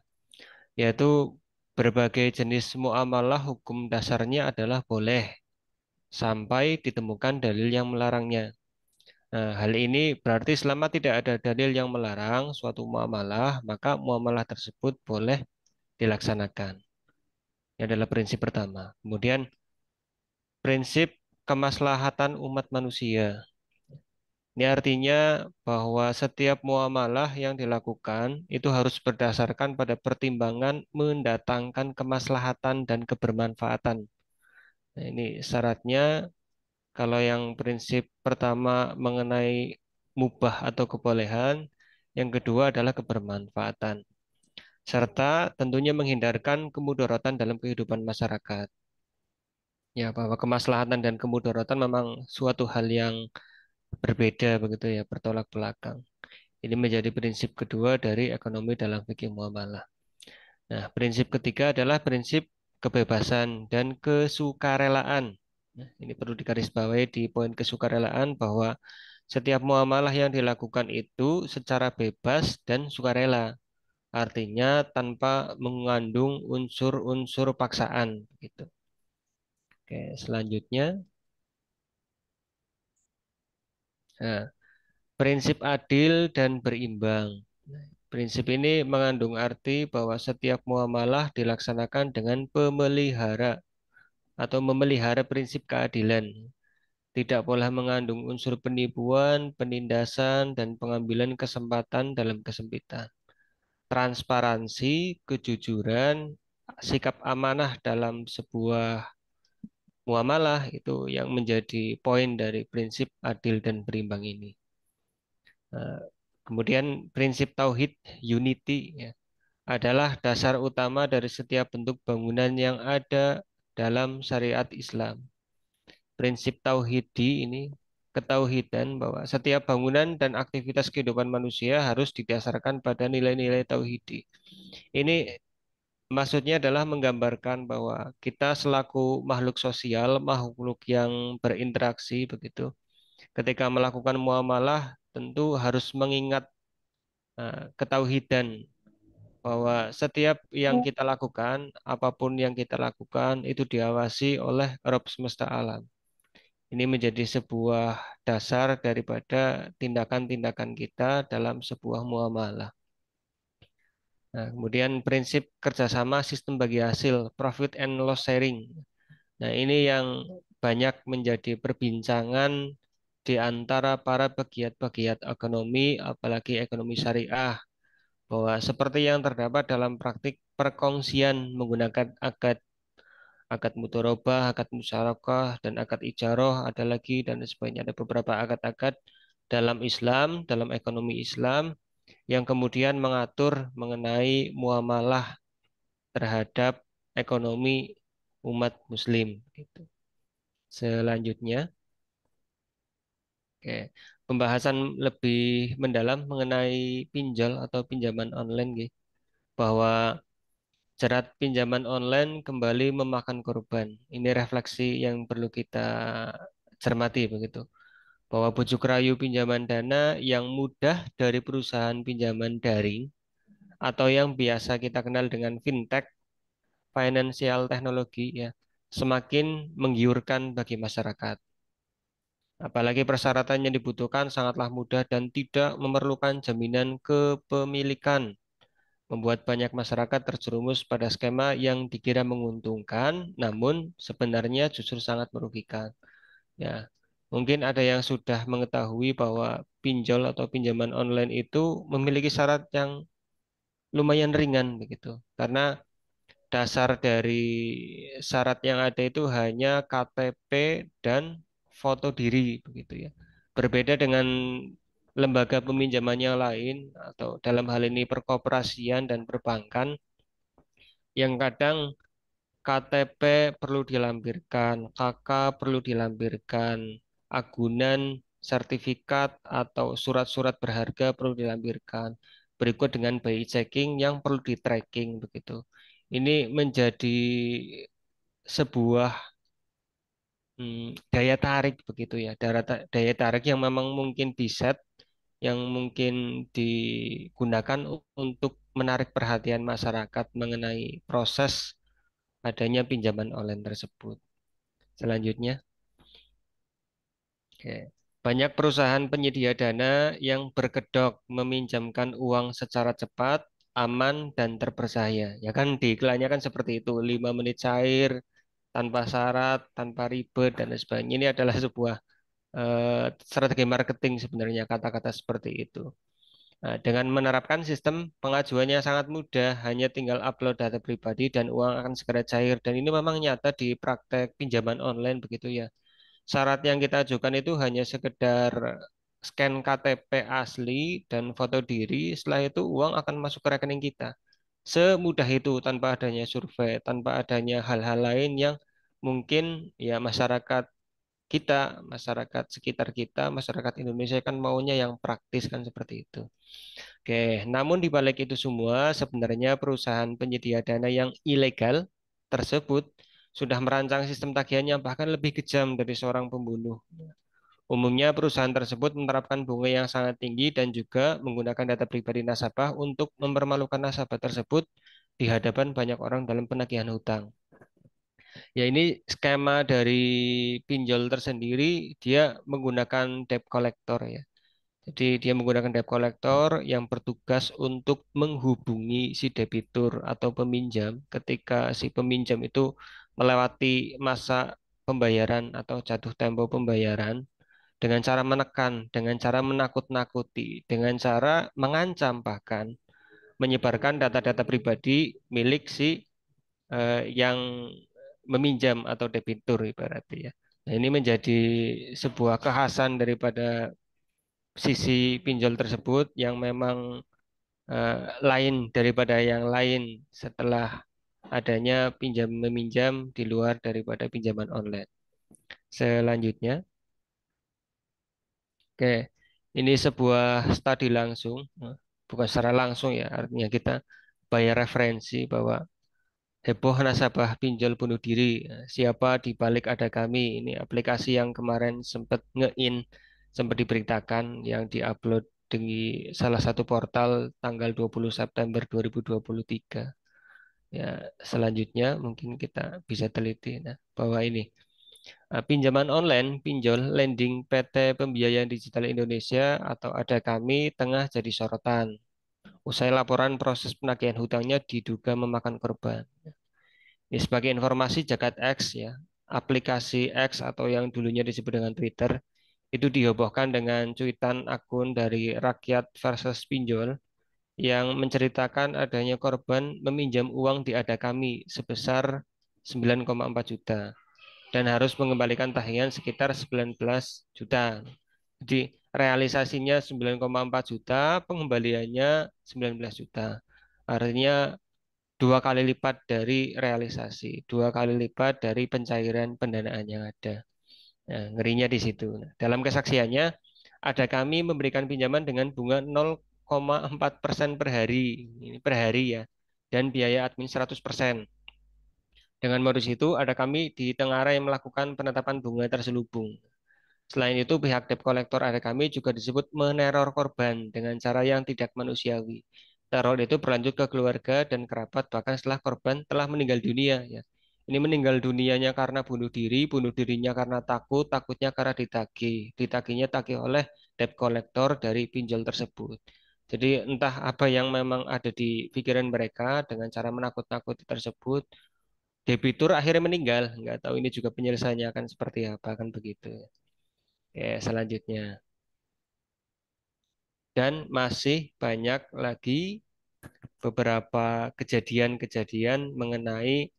yaitu berbagai jenis muamalah hukum dasarnya adalah boleh sampai ditemukan dalil yang melarangnya. Nah, hal ini berarti selama tidak ada dalil yang melarang suatu muamalah, maka muamalah tersebut boleh dilaksanakan. Ini adalah prinsip pertama. Kemudian prinsip kemaslahatan umat manusia. Ini artinya bahwa setiap muamalah yang dilakukan itu harus berdasarkan pada pertimbangan mendatangkan kemaslahatan dan kebermanfaatan. Nah, ini syaratnya kalau yang prinsip pertama mengenai mubah atau kebolehan, yang kedua adalah kebermanfaatan. Serta tentunya menghindarkan kemudaratan dalam kehidupan masyarakat. Ya, bahwa kemaslahatan dan kemudaratan memang suatu hal yang berbeda begitu ya, bertolak belakang. Ini menjadi prinsip kedua dari ekonomi dalam fikih muamalah. Nah, prinsip ketiga adalah prinsip kebebasan dan kesukarelaan. Nah, ini perlu digarisbawahi di poin kesukarelaan bahwa setiap muamalah yang dilakukan itu secara bebas dan sukarela. Artinya tanpa mengandung unsur-unsur paksaan gitu. Oke, selanjutnya. Nah, prinsip adil dan berimbang. Prinsip ini mengandung arti bahwa setiap muamalah dilaksanakan dengan pemelihara atau memelihara prinsip keadilan. Tidak boleh mengandung unsur penipuan, penindasan, dan pengambilan kesempatan dalam kesempitan. Transparansi, kejujuran, sikap amanah dalam sebuah muamalah itu yang menjadi poin dari prinsip adil dan berimbang ini. Kemudian prinsip tauhid unity ya, adalah dasar utama dari setiap bentuk bangunan yang ada dalam syariat Islam. Prinsip tauhidi ini ketauhidan bahwa setiap bangunan dan aktivitas kehidupan manusia harus didasarkan pada nilai-nilai tauhidi. Ini maksudnya adalah menggambarkan bahwa kita selaku makhluk sosial, makhluk yang berinteraksi begitu, ketika melakukan muamalah tentu harus mengingat ketauhidan bahwa setiap yang kita lakukan, apapun yang kita lakukan itu diawasi oleh Rabb semesta alam. Ini menjadi sebuah dasar daripada tindakan-tindakan kita dalam sebuah muamalah. Nah, kemudian prinsip kerjasama sistem bagi hasil, profit and loss sharing. Nah, ini yang banyak menjadi perbincangan di antara para pegiat-pegiat ekonomi, apalagi ekonomi syariah, bahwa seperti yang terdapat dalam praktik perkongsian menggunakan akad mudharabah, akad musyarakah, dan akad ijarah, ada lagi dan sebagainya. Ada beberapa akad-akad dalam Islam, dalam ekonomi Islam, yang kemudian mengatur mengenai muamalah terhadap ekonomi umat Muslim. Gitu. Selanjutnya, oke. pembahasan lebih mendalam mengenai pinjol atau pinjaman online nggih, bahwa jerat pinjaman online kembali memakan korban. Ini refleksi yang perlu kita cermati begitu. Bahwa bujuk rayu pinjaman dana yang mudah dari perusahaan pinjaman daring atau yang biasa kita kenal dengan fintech, financial teknologi ya, semakin menggiurkan bagi masyarakat. Apalagi persyaratan yang dibutuhkan sangatlah mudah dan tidak memerlukan jaminan kepemilikan, membuat banyak masyarakat terjerumus pada skema yang dikira menguntungkan, namun sebenarnya justru sangat merugikan. Ya, mungkin ada yang sudah mengetahui bahwa pinjol atau pinjaman online itu memiliki syarat yang lumayan ringan begitu, karena dasar dari syarat yang ada itu hanya KTP dan foto diri begitu ya. Berbeda dengan lembaga peminjaman yang lain atau dalam hal ini perkoperasian dan perbankan yang kadang KTP perlu dilampirkan, KK perlu dilampirkan, agunan, sertifikat atau surat-surat berharga perlu dilampirkan. Berikut dengan BI checking yang perlu di tracking begitu. Ini menjadi sebuah daya tarik begitu ya, daya tarik yang memang mungkin di set, yang mungkin digunakan untuk menarik perhatian masyarakat mengenai proses adanya pinjaman online tersebut. Selanjutnya, oke. Banyak perusahaan penyedia dana yang berkedok meminjamkan uang secara cepat, aman, dan terpercaya. Ya kan di iklannya kan seperti itu, 5 menit cair, tanpa syarat, tanpa ribet, dan lain sebagainya. Ini adalah sebuah strategi marketing sebenarnya kata-kata seperti itu. Nah, dengan menerapkan sistem pengajuannya sangat mudah, hanya tinggal upload data pribadi dan uang akan segera cair. Dan ini memang nyata di praktek pinjaman online begitu ya. Syarat yang kita ajukan itu hanya sekedar scan KTP asli dan foto diri, setelah itu uang akan masuk ke rekening kita. Semudah itu tanpa adanya survei, tanpa adanya hal-hal lain yang mungkin ya masyarakat kita, masyarakat sekitar kita, masyarakat Indonesia kan maunya yang praktis kan seperti itu. Oke, namun di balik itu semua sebenarnya perusahaan penyedia dana yang ilegal tersebut sudah merancang sistem tagihan yang bahkan lebih kejam dari seorang pembunuh. Umumnya perusahaan tersebut menerapkan bunga yang sangat tinggi dan juga menggunakan data pribadi nasabah untuk mempermalukan nasabah tersebut di hadapan banyak orang dalam penagihan hutang. Ya ini skema dari pinjol tersendiri, dia menggunakan debt collector ya. Jadi dia menggunakan debt collector yang bertugas untuk menghubungi si debitur atau peminjam ketika si peminjam itu melewati masa pembayaran atau jatuh tempo pembayaran dengan cara menekan, dengan cara menakut-nakuti, dengan cara mengancam bahkan menyebarkan data-data pribadi milik si yang meminjam atau debitur ibaratnya ya. Nah, ini menjadi sebuah kekhasan daripada sisi pinjol tersebut yang memang lain daripada yang lain setelah adanya pinjam meminjam di luar daripada pinjaman online. Selanjutnya, oke, ini sebuah studi langsung, bukan secara langsung ya, artinya kita bayar referensi bahwa heboh nasabah pinjol bunuh diri. Siapa di balik ada kami? Ini aplikasi yang kemarin sempat nge-in, sempat diberitakan yang diupload di salah satu portal tanggal 20 September 2023. Ya, selanjutnya mungkin kita bisa teliti bahwa ini pinjaman online, pinjol, lending PT Pembiayaan Digital Indonesia atau ada kami tengah jadi sorotan. Usai laporan proses penagihan hutangnya diduga memakan korban. Ini sebagai informasi jagat X ya, aplikasi X atau yang dulunya disebut dengan Twitter, itu dihebohkan dengan cuitan akun dari Rakyat versus Pinjol yang menceritakan adanya korban meminjam uang di Ada Kami sebesar 9,4 juta dan harus mengembalikan tagihan sekitar 19 juta. Jadi realisasinya 9,4 juta, pengembaliannya 19 juta. Artinya 2 kali lipat dari realisasi, 2 kali lipat dari pencairan pendanaan yang ada. Nah, ngerinya di situ. Nah, dalam kesaksiannya, ada kami memberikan pinjaman dengan bunga 0,4% per hari, ini per hari ya, dan biaya admin 100%. Dengan modus itu, ada kami di Tenggarai yang melakukan penetapan bunga terselubung. Selain itu, pihak debt collector ada kami juga disebut meneror korban dengan cara yang tidak manusiawi. Teror itu berlanjut ke keluarga dan kerabat bahkan setelah korban telah meninggal dunia. Ya. Ini meninggal dunianya karena bunuh dirinya karena takut, takutnya karena ditagih. Ditagihnya tagih oleh debt collector dari pinjol tersebut. Jadi entah apa yang memang ada di pikiran mereka dengan cara menakut-nakuti tersebut, debitur akhirnya meninggal. Nggak tahu ini juga penyelesaiannya akan seperti apa, kan begitu. Ya, selanjutnya. Dan masih banyak lagi beberapa kejadian-kejadian mengenai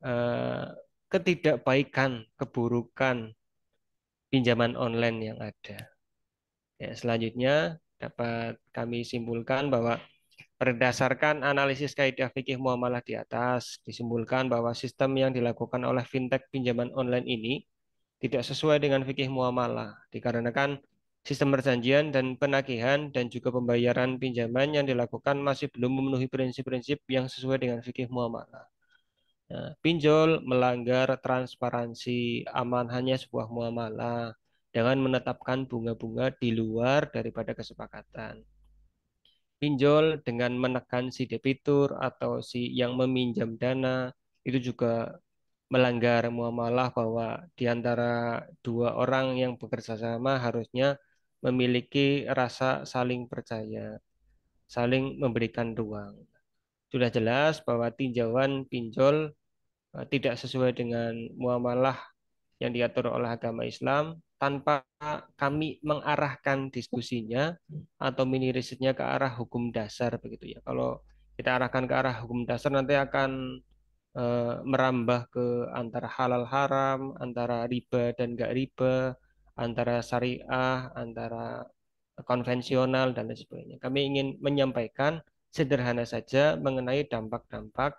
eh, ketidakbaikan, keburukan pinjaman online yang ada. Ya, selanjutnya dapat kami simpulkan bahwa berdasarkan analisis kaidah fikih muamalah di atas, disimpulkan bahwa sistem yang dilakukan oleh fintech pinjaman online ini tidak sesuai dengan fikih muamalah, dikarenakan sistem perjanjian dan penagihan dan juga pembayaran pinjaman yang dilakukan masih belum memenuhi prinsip-prinsip yang sesuai dengan fikih muamalah. Nah, pinjol melanggar transparansi aman hanya sebuah muamalah dengan menetapkan bunga-bunga di luar daripada kesepakatan. Pinjol dengan menekan si debitur atau si yang meminjam dana itu juga melanggar muamalah bahwa di antara dua orang yang bekerja sama harusnya memiliki rasa saling percaya, saling memberikan ruang. Sudah jelas bahwa tinjauan pinjol tidak sesuai dengan muamalah yang diatur oleh agama Islam tanpa kami mengarahkan diskusinya atau mini risetnya ke arah hukum dasar begitu ya. Kalau kita arahkan ke arah hukum dasar nanti akan merambah ke antara halal haram, antara riba dan nggak riba, antara syariah, antara konvensional dan lain sebagainya. Kami ingin menyampaikan sederhana saja mengenai dampak-dampak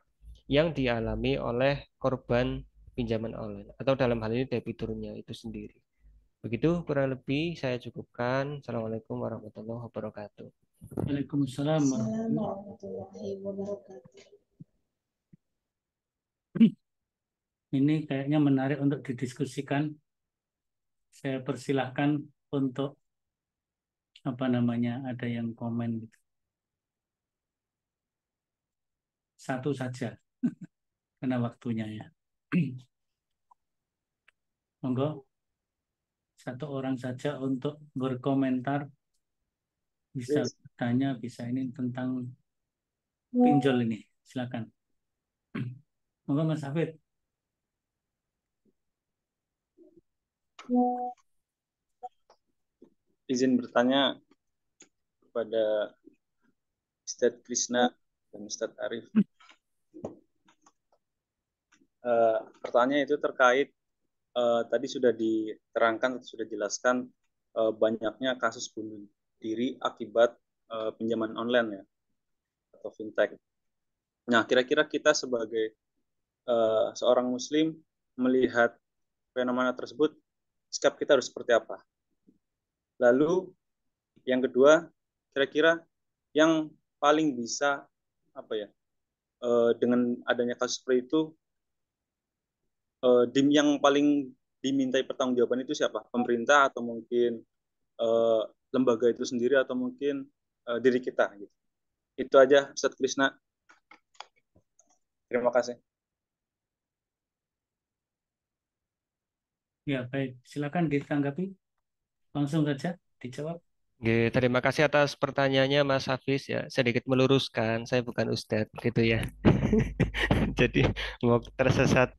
yang dialami oleh korban pinjaman online atau dalam hal ini debiturnya itu sendiri. Begitu kurang lebih saya cukupkan. Assalamualaikum warahmatullahi wabarakatuh. Waalaikumsalam warahmatullahi wabarakatuh. Ini kayaknya menarik untuk didiskusikan. Saya persilahkan untuk ada yang komen gitu. Satu saja karena waktunya ya. Monggo satu orang saja untuk berkomentar, bisa tanya, bisa ini tentang pinjol ini. Silakan. Monggo Mas Hafid. Izin bertanya kepada Ustadz Krishna dan Ustadz Arif. Pertanyaan itu terkait tadi sudah diterangkan, sudah dijelaskan banyaknya kasus bunuh diri akibat pinjaman online ya atau fintech. Nah, kira-kira kita sebagai seorang Muslim melihat fenomena tersebut, sikap kita harus seperti apa? Lalu yang kedua, kira-kira yang paling bisa dengan adanya kasus seperti itu, yang paling dimintai pertanggungjawaban itu siapa? Pemerintah atau mungkin lembaga itu sendiri atau mungkin diri kita? Gitu. Itu aja, Ustadz Krishna. Terima kasih. Ya, baik. Silakan ditanggapi. Langsung saja dijawab. Oke, terima kasih atas pertanyaannya Mas Hafiz ya. Sedikit meluruskan, saya bukan Ustadz gitu ya. Jadi mau tersesat.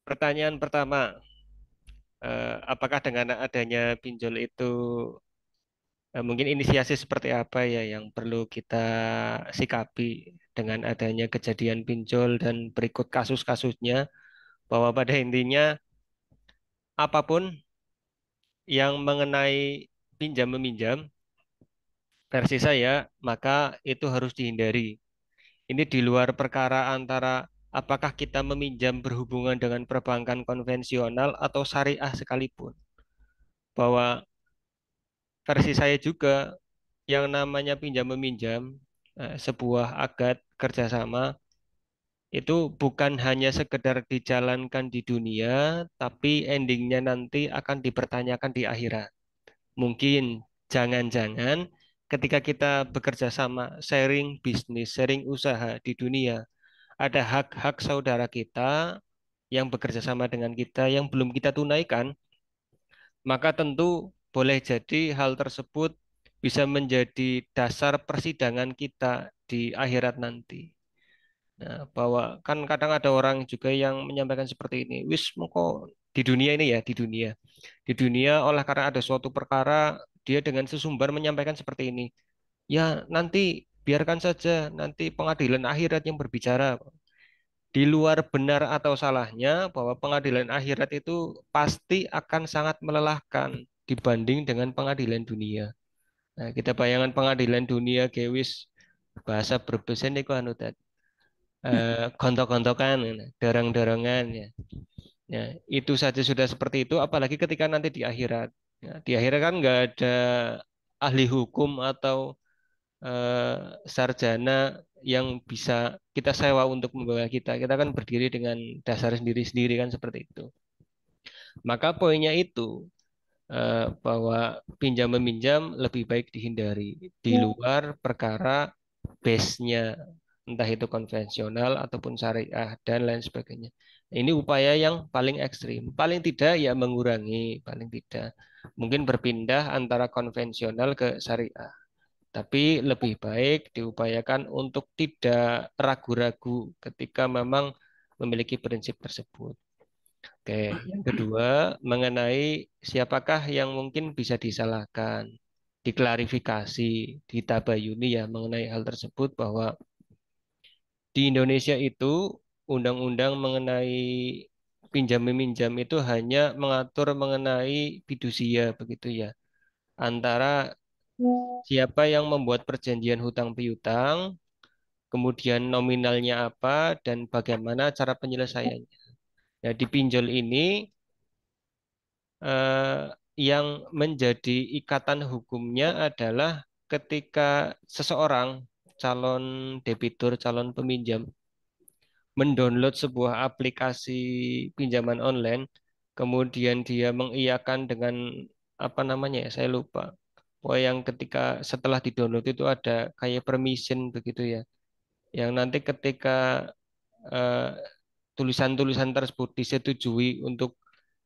Pertanyaan pertama, apakah dengan adanya pinjol itu mungkin inisiasi seperti apa ya yang perlu kita sikapi dengan adanya kejadian pinjol dan berikut kasus-kasusnya, bahwa pada intinya apapun yang mengenai pinjam meminjam versi saya, maka itu harus dihindari. Ini di luar perkara antara apakah kita meminjam berhubungan dengan perbankan konvensional atau syariah sekalipun. Bahwa versi saya juga yang namanya pinjam meminjam, sebuah akad kerjasama itu bukan hanya sekedar dijalankan di dunia, tapi endingnya nanti akan dipertanyakan di akhirat. Mungkin jangan-jangan ketika kita bekerja sama, sharing bisnis, sharing usaha di dunia, ada hak-hak saudara kita yang bekerja sama dengan kita yang belum kita tunaikan, maka tentu boleh jadi hal tersebut bisa menjadi dasar persidangan kita di akhirat nanti. Nah, bahwa kan kadang ada orang juga yang menyampaikan seperti ini, wis mengko di dunia ini ya, di dunia oleh karena ada suatu perkara dia dengan sesumbar menyampaikan seperti ini. Ya, nanti biarkan saja nanti pengadilan akhirat yang berbicara. Di luar benar atau salahnya bahwa pengadilan akhirat itu pasti akan sangat melelahkan dibanding dengan pengadilan dunia. Nah, kita bayangkan pengadilan dunia gewis bahasa berbesen itu anu tadi. Gontok-gontokan, dorong-dorongan ya. Ya, itu saja sudah seperti itu, apalagi ketika nanti di akhirat. Ya, di akhirat kan nggak ada ahli hukum atau sarjana yang bisa kita sewa untuk membawa kita. Kita kan berdiri dengan dasar sendiri-sendiri kan seperti itu. Maka poinnya itu bahwa pinjam meminjam lebih baik dihindari di luar perkara base-nya, entah itu konvensional ataupun syariah dan lain sebagainya. Ini upaya yang paling ekstrim. Paling tidak ya mengurangi, paling tidak mungkin berpindah antara konvensional ke syariah. Tapi lebih baik diupayakan untuk tidak ragu-ragu ketika memang memiliki prinsip tersebut. Oke, yang kedua mengenai siapakah yang mungkin bisa disalahkan, diklarifikasi, ditabayuni ya mengenai hal tersebut bahwa di Indonesia itu undang-undang mengenai pinjam meminjam itu hanya mengatur mengenai fidusia begitu ya. Antara siapa yang membuat perjanjian hutang piutang, kemudian nominalnya apa, dan bagaimana cara penyelesaiannya. Nah, di pinjol ini eh, yang menjadi ikatan hukumnya adalah ketika seseorang calon debitur, calon peminjam mendownload sebuah aplikasi pinjaman online, kemudian dia mengiyakan dengan apa namanya ya, saya lupa. Oh, yang ketika setelah di-download itu ada kayak permission begitu ya. Yang nanti ketika eh, tulisan-tulisan tersebut disetujui untuk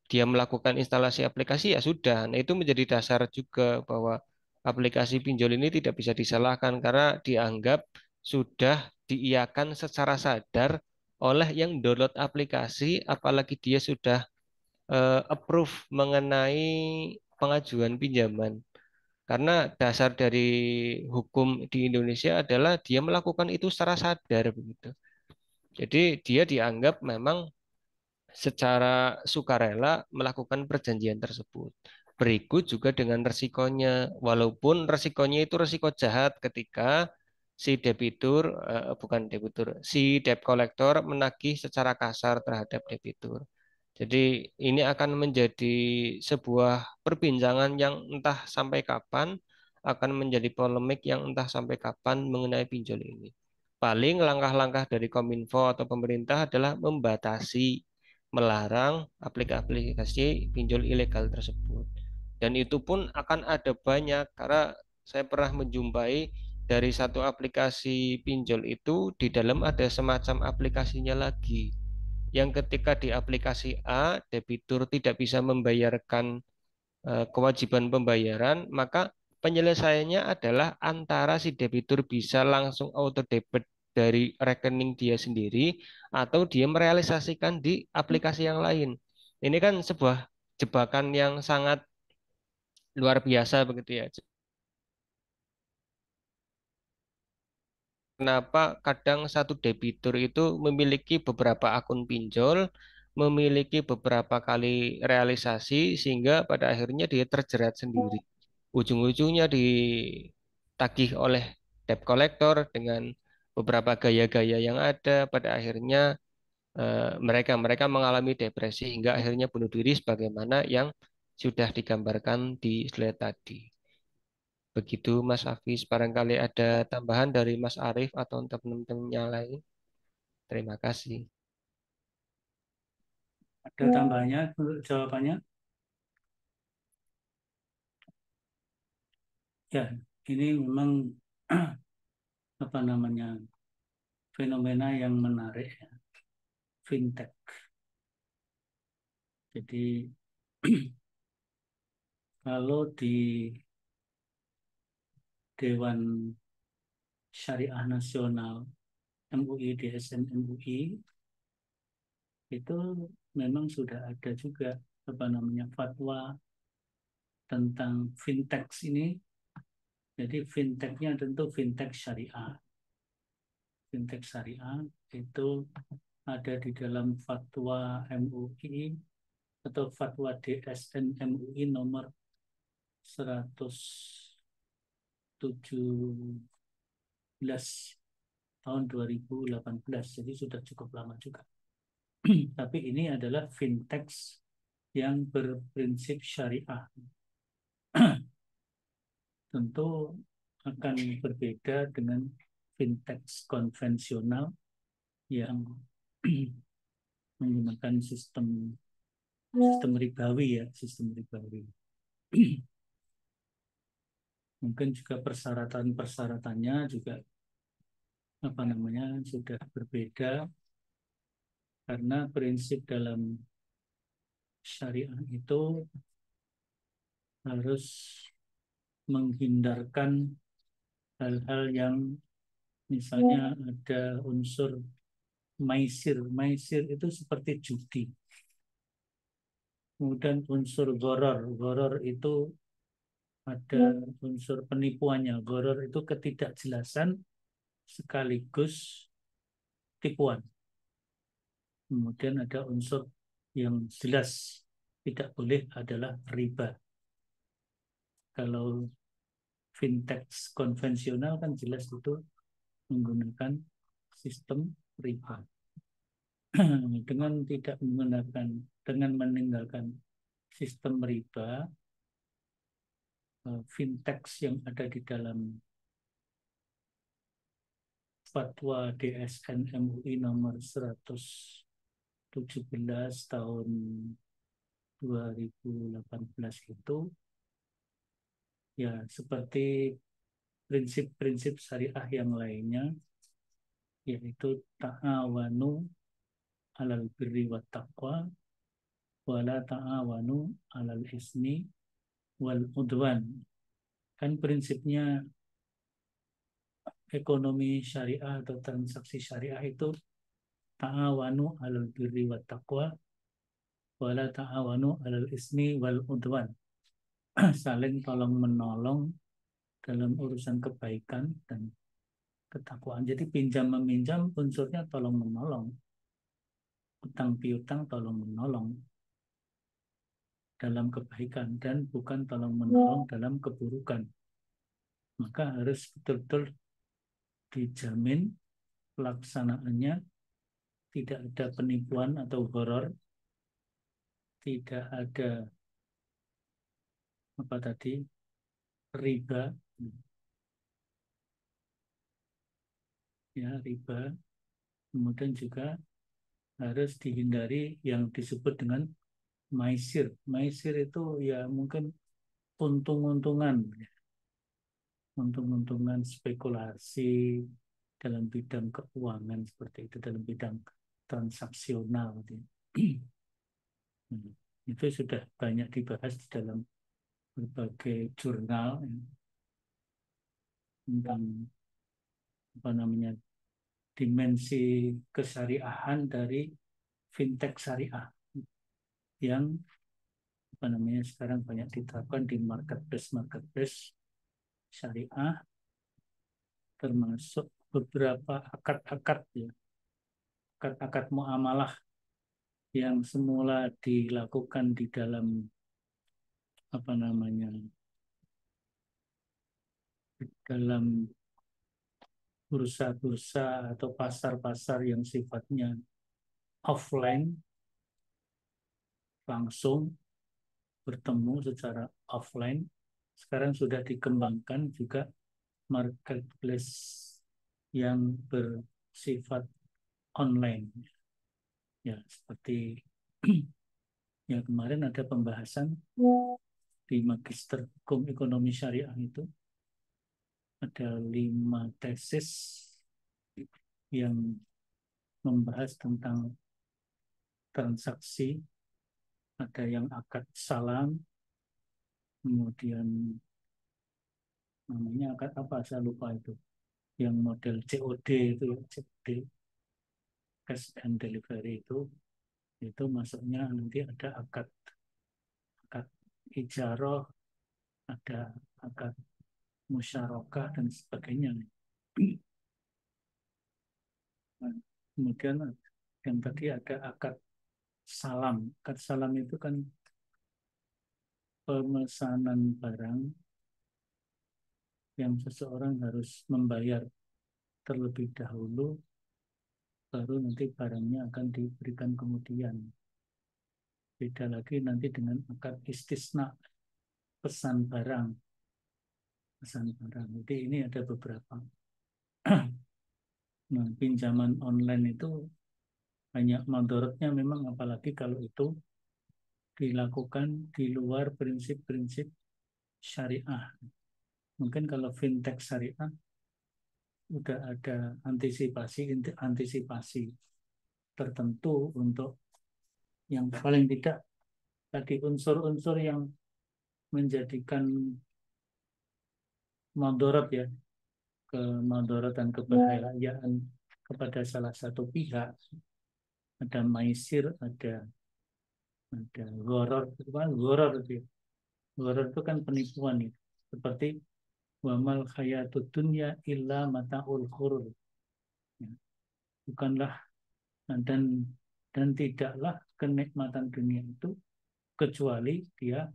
dia melakukan instalasi aplikasi ya sudah. Nah, itu menjadi dasar juga bahwa aplikasi pinjol ini tidak bisa disalahkan karena dianggap sudah diiakan secara sadar oleh yang download aplikasi, apalagi dia sudah approve mengenai pengajuan pinjaman. Karena dasar dari hukum di Indonesia adalah dia melakukan itu secara sadar begitu. Jadi dia dianggap memang secara sukarela melakukan perjanjian tersebut. Berikut juga dengan resikonya, walaupun resikonya itu resiko jahat ketika si debitur, bukan debitur, si debt collector menagih secara kasar terhadap debitur. Jadi ini akan menjadi sebuah perbincangan yang entah sampai kapan, akan menjadi polemik yang entah sampai kapan mengenai pinjol ini. Paling langkah-langkah dari Kominfo atau pemerintah adalah membatasi, melarang aplikasi pinjol ilegal tersebut. Dan itu pun akan ada banyak, karena saya pernah menjumpai dari satu aplikasi pinjol itu di dalam ada semacam aplikasinya lagi yang ketika di aplikasi A debitur tidak bisa membayarkan kewajiban pembayaran, maka penyelesaiannya adalah antara si debitur bisa langsung auto debit dari rekening dia sendiri atau dia merealisasikan di aplikasi yang lain. Ini kan sebuah jebakan yang sangat luar biasa begitu ya. Kenapa kadang satu debitur itu memiliki beberapa akun pinjol, memiliki beberapa kali realisasi, sehingga pada akhirnya dia terjerat sendiri. Ujung-ujungnya ditagih oleh debt collector dengan beberapa gaya-gaya yang ada, pada akhirnya mereka mengalami depresi hingga akhirnya bunuh diri sebagaimana yang sudah digambarkan di slide tadi. Begitu Mas Hafiz, barangkali ada tambahan dari Mas Arief atau teman-teman yang lain. Terima kasih. Ada tambahannya untuk jawabannya? Ya, ini memang apa namanya fenomena yang menarik ya, fintech. Jadi kalau di Dewan Syariah Nasional MUI, DSN MUI itu memang sudah ada juga apa namanya fatwa tentang fintech ini. Jadi fintechnya tentu fintech syariah. Fintech syariah itu ada di dalam fatwa MUI atau fatwa DSN MUI nomor 117 tahun 2018. Jadi sudah cukup lama juga. Tapi ini adalah fintech yang berprinsip syariah. Tentu akan berbeda dengan fintech konvensional yang menggunakan sistem ribawi ya, sistem ribawi. Mungkin juga persyaratan-persyaratannya juga apa namanya sudah berbeda karena prinsip dalam syariah itu harus menghindarkan hal-hal yang misalnya ada unsur maisir. Maisir itu seperti judi. Kemudian unsur goror. Goror itu ada unsur penipuannya. Goror itu ketidakjelasan sekaligus tipuan. Kemudian ada unsur yang jelas tidak boleh adalah riba. Kalau fintech konvensional kan jelas itu menggunakan sistem riba. Dengan tidak menggunakan, dengan meninggalkan sistem riba, fintech yang ada di dalam fatwa DSN MUI nomor 117 tahun 2018 itu ya seperti prinsip-prinsip syariah yang lainnya, yaitu ta'awanu alal birri wa taqwa wala ta'awanu alal ismi wal udwan. Kan prinsipnya ekonomi syariah atau transaksi syariah itu ta'awanu alal birri wa taqwa wala ta'awanu alal ismi wal udwan. Saling tolong menolong dalam urusan kebaikan dan ketakwaan. Jadi pinjam meminjam unsurnya tolong menolong, utang piutang tolong menolong dalam kebaikan dan bukan tolong menolong dalam keburukan. Maka harus betul-betul dijamin pelaksanaannya, tidak ada penipuan atau horor, tidak ada apa tadi riba, ya riba. Kemudian juga harus dihindari yang disebut dengan maisir. Maisir itu ya mungkin untung-untungan, untung-untungan spekulasi dalam bidang keuangan seperti itu, dalam bidang transaksional. Itu sudah banyak dibahas di dalam berbagai jurnal tentang apa namanya dimensi kesyariahan dari fintech syariah yang apa namanya sekarang banyak diterapkan di marketplace syariah, termasuk beberapa akad-akad ya, akad-akad muamalah yang semula dilakukan di dalam apa namanya dalam bursa-bursa atau pasar-pasar yang sifatnya offline langsung bertemu secara offline. Sekarang sudah dikembangkan juga marketplace yang bersifat online. Ya, seperti yang kemarin ada pembahasan di Magister Hukum Ekonomi Syariah itu ada 5 tesis yang membahas tentang transaksi, ada yang akad salam, kemudian namanya akad apa saya lupa itu, yang model COD itu, COD cash and delivery itu masuknya nanti ada akad ijaroh, ada akad musyarakah dan sebagainya. Nah, kemudian yang tadi ada akad salam. Akad salam itu kan pemesanan barang yang seseorang harus membayar terlebih dahulu, baru nanti barangnya akan diberikan kemudian. Beda lagi nanti dengan akad istisna, pesan barang. Jadi ini ada beberapa. Nah, pinjaman online itu banyak mandorotnya memang, apalagi kalau itu dilakukan di luar prinsip-prinsip syariah. Mungkin kalau fintech syariah udah ada antisipasi tertentu untuk yang paling tidak tadi unsur-unsur yang menjadikan mandorot ya, kemandorat dan kebahayaan kepada salah satu pihak. Ada maisir, ada goror. Goror itu, goror itu kan penipuan ya. Seperti wamal hayatud dunya illa mataul ghurur. Ya. Bukanlah dan tidaklah kenikmatan dunia itu kecuali dia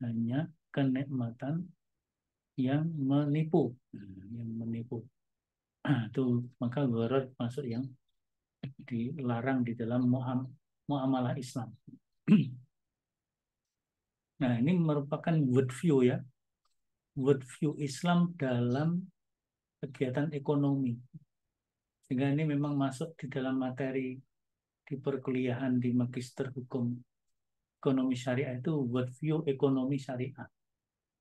hanya kenikmatan yang menipu. Yang menipu. Itu maka gharar masuk yang dilarang di dalam muamalah Islam. Nah, ini merupakan worldview ya. Worldview Islam dalam kegiatan ekonomi. Sehingga ini memang masuk di dalam materi di perkuliahan di Magister Hukum Ekonomi Syariah itu worldview ekonomi syariah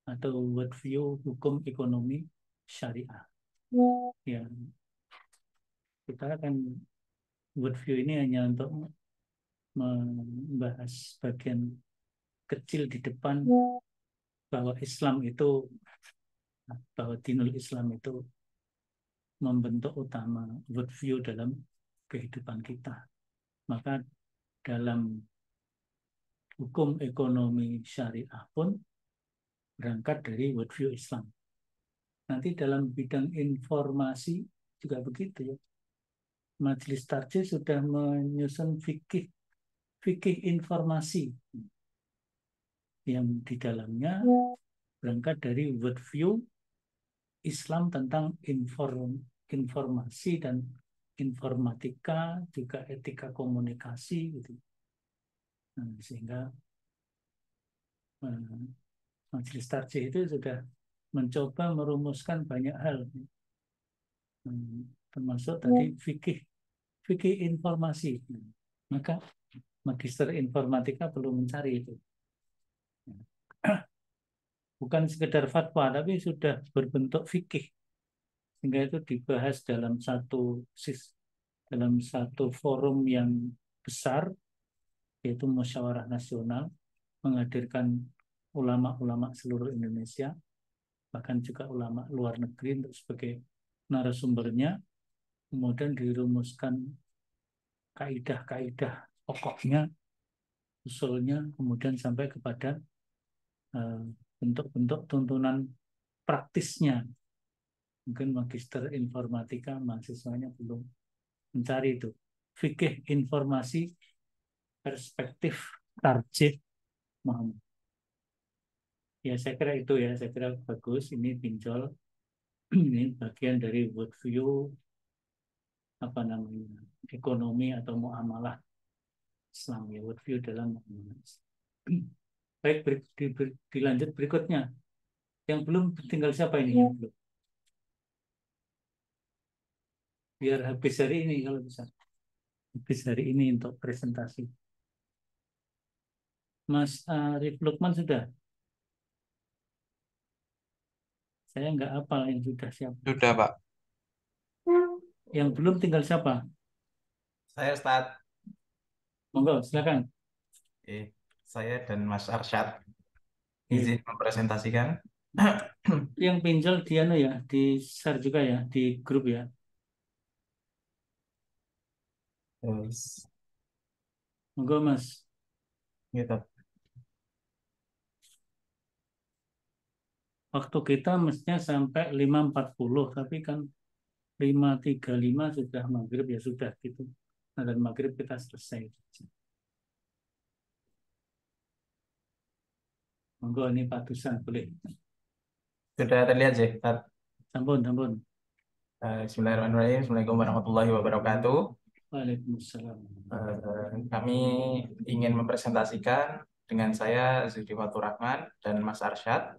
atau worldview hukum ekonomi syariah. Ya, kita akan worldview ini hanya untuk membahas bagian kecil di depan bahwa Islam itu, bahwa dinul Islam itu membentuk utama worldview dalam kehidupan kita. Maka dalam hukum ekonomi syariah pun berangkat dari worldview Islam. Nanti dalam bidang informasi juga begitu ya. Majelis Tarjih sudah menyusun fikih informasi yang di dalamnya berangkat dari worldview Islam tentang informasi dan informatika, juga etika komunikasi gitu. Nah, sehingga Majelis Tarjih itu sudah mencoba merumuskan banyak hal, termasuk tadi fikih informasi. Maka Magister Informatika perlu mencari itu. Bukan sekedar fatwa, tapi sudah berbentuk fikih. Sehingga itu dibahas dalam satu forum yang besar, yaitu Musyawarah Nasional, menghadirkan ulama-ulama seluruh Indonesia, bahkan juga ulama luar negeri untuk sebagai narasumbernya, kemudian dirumuskan kaidah-kaidah pokoknya, usulnya, kemudian sampai kepada bentuk-bentuk tuntunan praktisnya. Mungkin Magister Informatika mahasiswanya belum mencari itu. Fikih informasi perspektif tarjih Muhammad. Ya saya kira itu ya, saya kira bagus. Ini pinjol, ini bagian dari worldview ekonomi atau muamalah Islam ya, worldview dalam agama Islam. Baik, dilanjut berikutnya. Yang belum tinggal siapa ini yang belum? Biar habis hari ini kalau bisa. Habis hari ini untuk presentasi. Mas Arif Lukman sudah? Saya nggak hafal yang sudah siapa. Sudah, Pak. Yang belum tinggal siapa? Saya Ustadz. Monggo, silakan. Saya dan Mas Arsyad Iya. izin mempresentasikan. Yang pinjol di anu ya, di share juga ya, di grup ya. Terus, Monggo Mas. gitu. Waktu kita mestinya sampai 5.40, tapi kan 5.35 sudah maghrib ya sudah gitu. Nah, dan maghrib kita selesai. Monggo ini Pak Dusan boleh. Sudah terlihat ya, Ustadz? Sampun, sampun. Bismillahirrahmanirrahim. Assalamualaikum warahmatullahi wabarakatuh. Waalaikumsalam. Kami ingin mempresentasikan dengan saya Zudi Fatur Rahman dan Mas Arsyad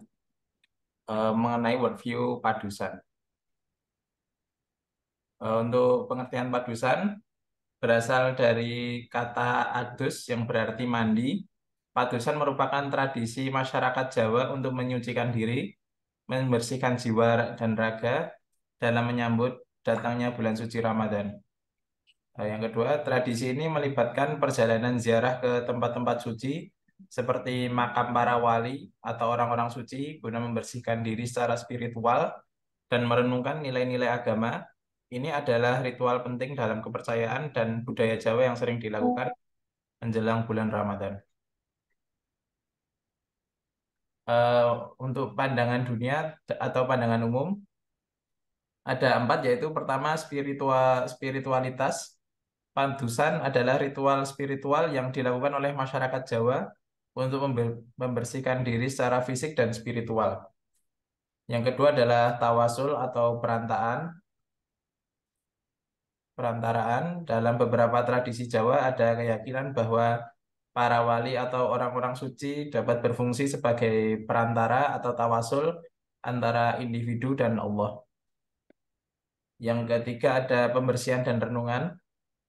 mengenai worldview padusan. Untuk pengertian padusan berasal dari kata adus yang berarti mandi. Padusan merupakan tradisi masyarakat Jawa untuk menyucikan diri, membersihkan jiwa dan raga dalam menyambut datangnya bulan suci Ramadan. Yang kedua, tradisi ini melibatkan perjalanan ziarah ke tempat-tempat suci seperti makam para wali atau orang-orang suci guna membersihkan diri secara spiritual dan merenungkan nilai-nilai agama. Ini adalah ritual penting dalam kepercayaan dan budaya Jawa yang sering dilakukan menjelang bulan Ramadan. Untuk pandangan dunia atau pandangan umum, ada 4, yaitu pertama spiritualitas. Padusan adalah ritual spiritual yang dilakukan oleh masyarakat Jawa untuk membersihkan diri secara fisik dan spiritual. Yang kedua adalah tawasul atau perantaraan. Dalam beberapa tradisi Jawa ada keyakinan bahwa para wali atau orang-orang suci dapat berfungsi sebagai perantara atau tawasul antara individu dan Allah. Yang ketiga ada pembersihan dan renungan.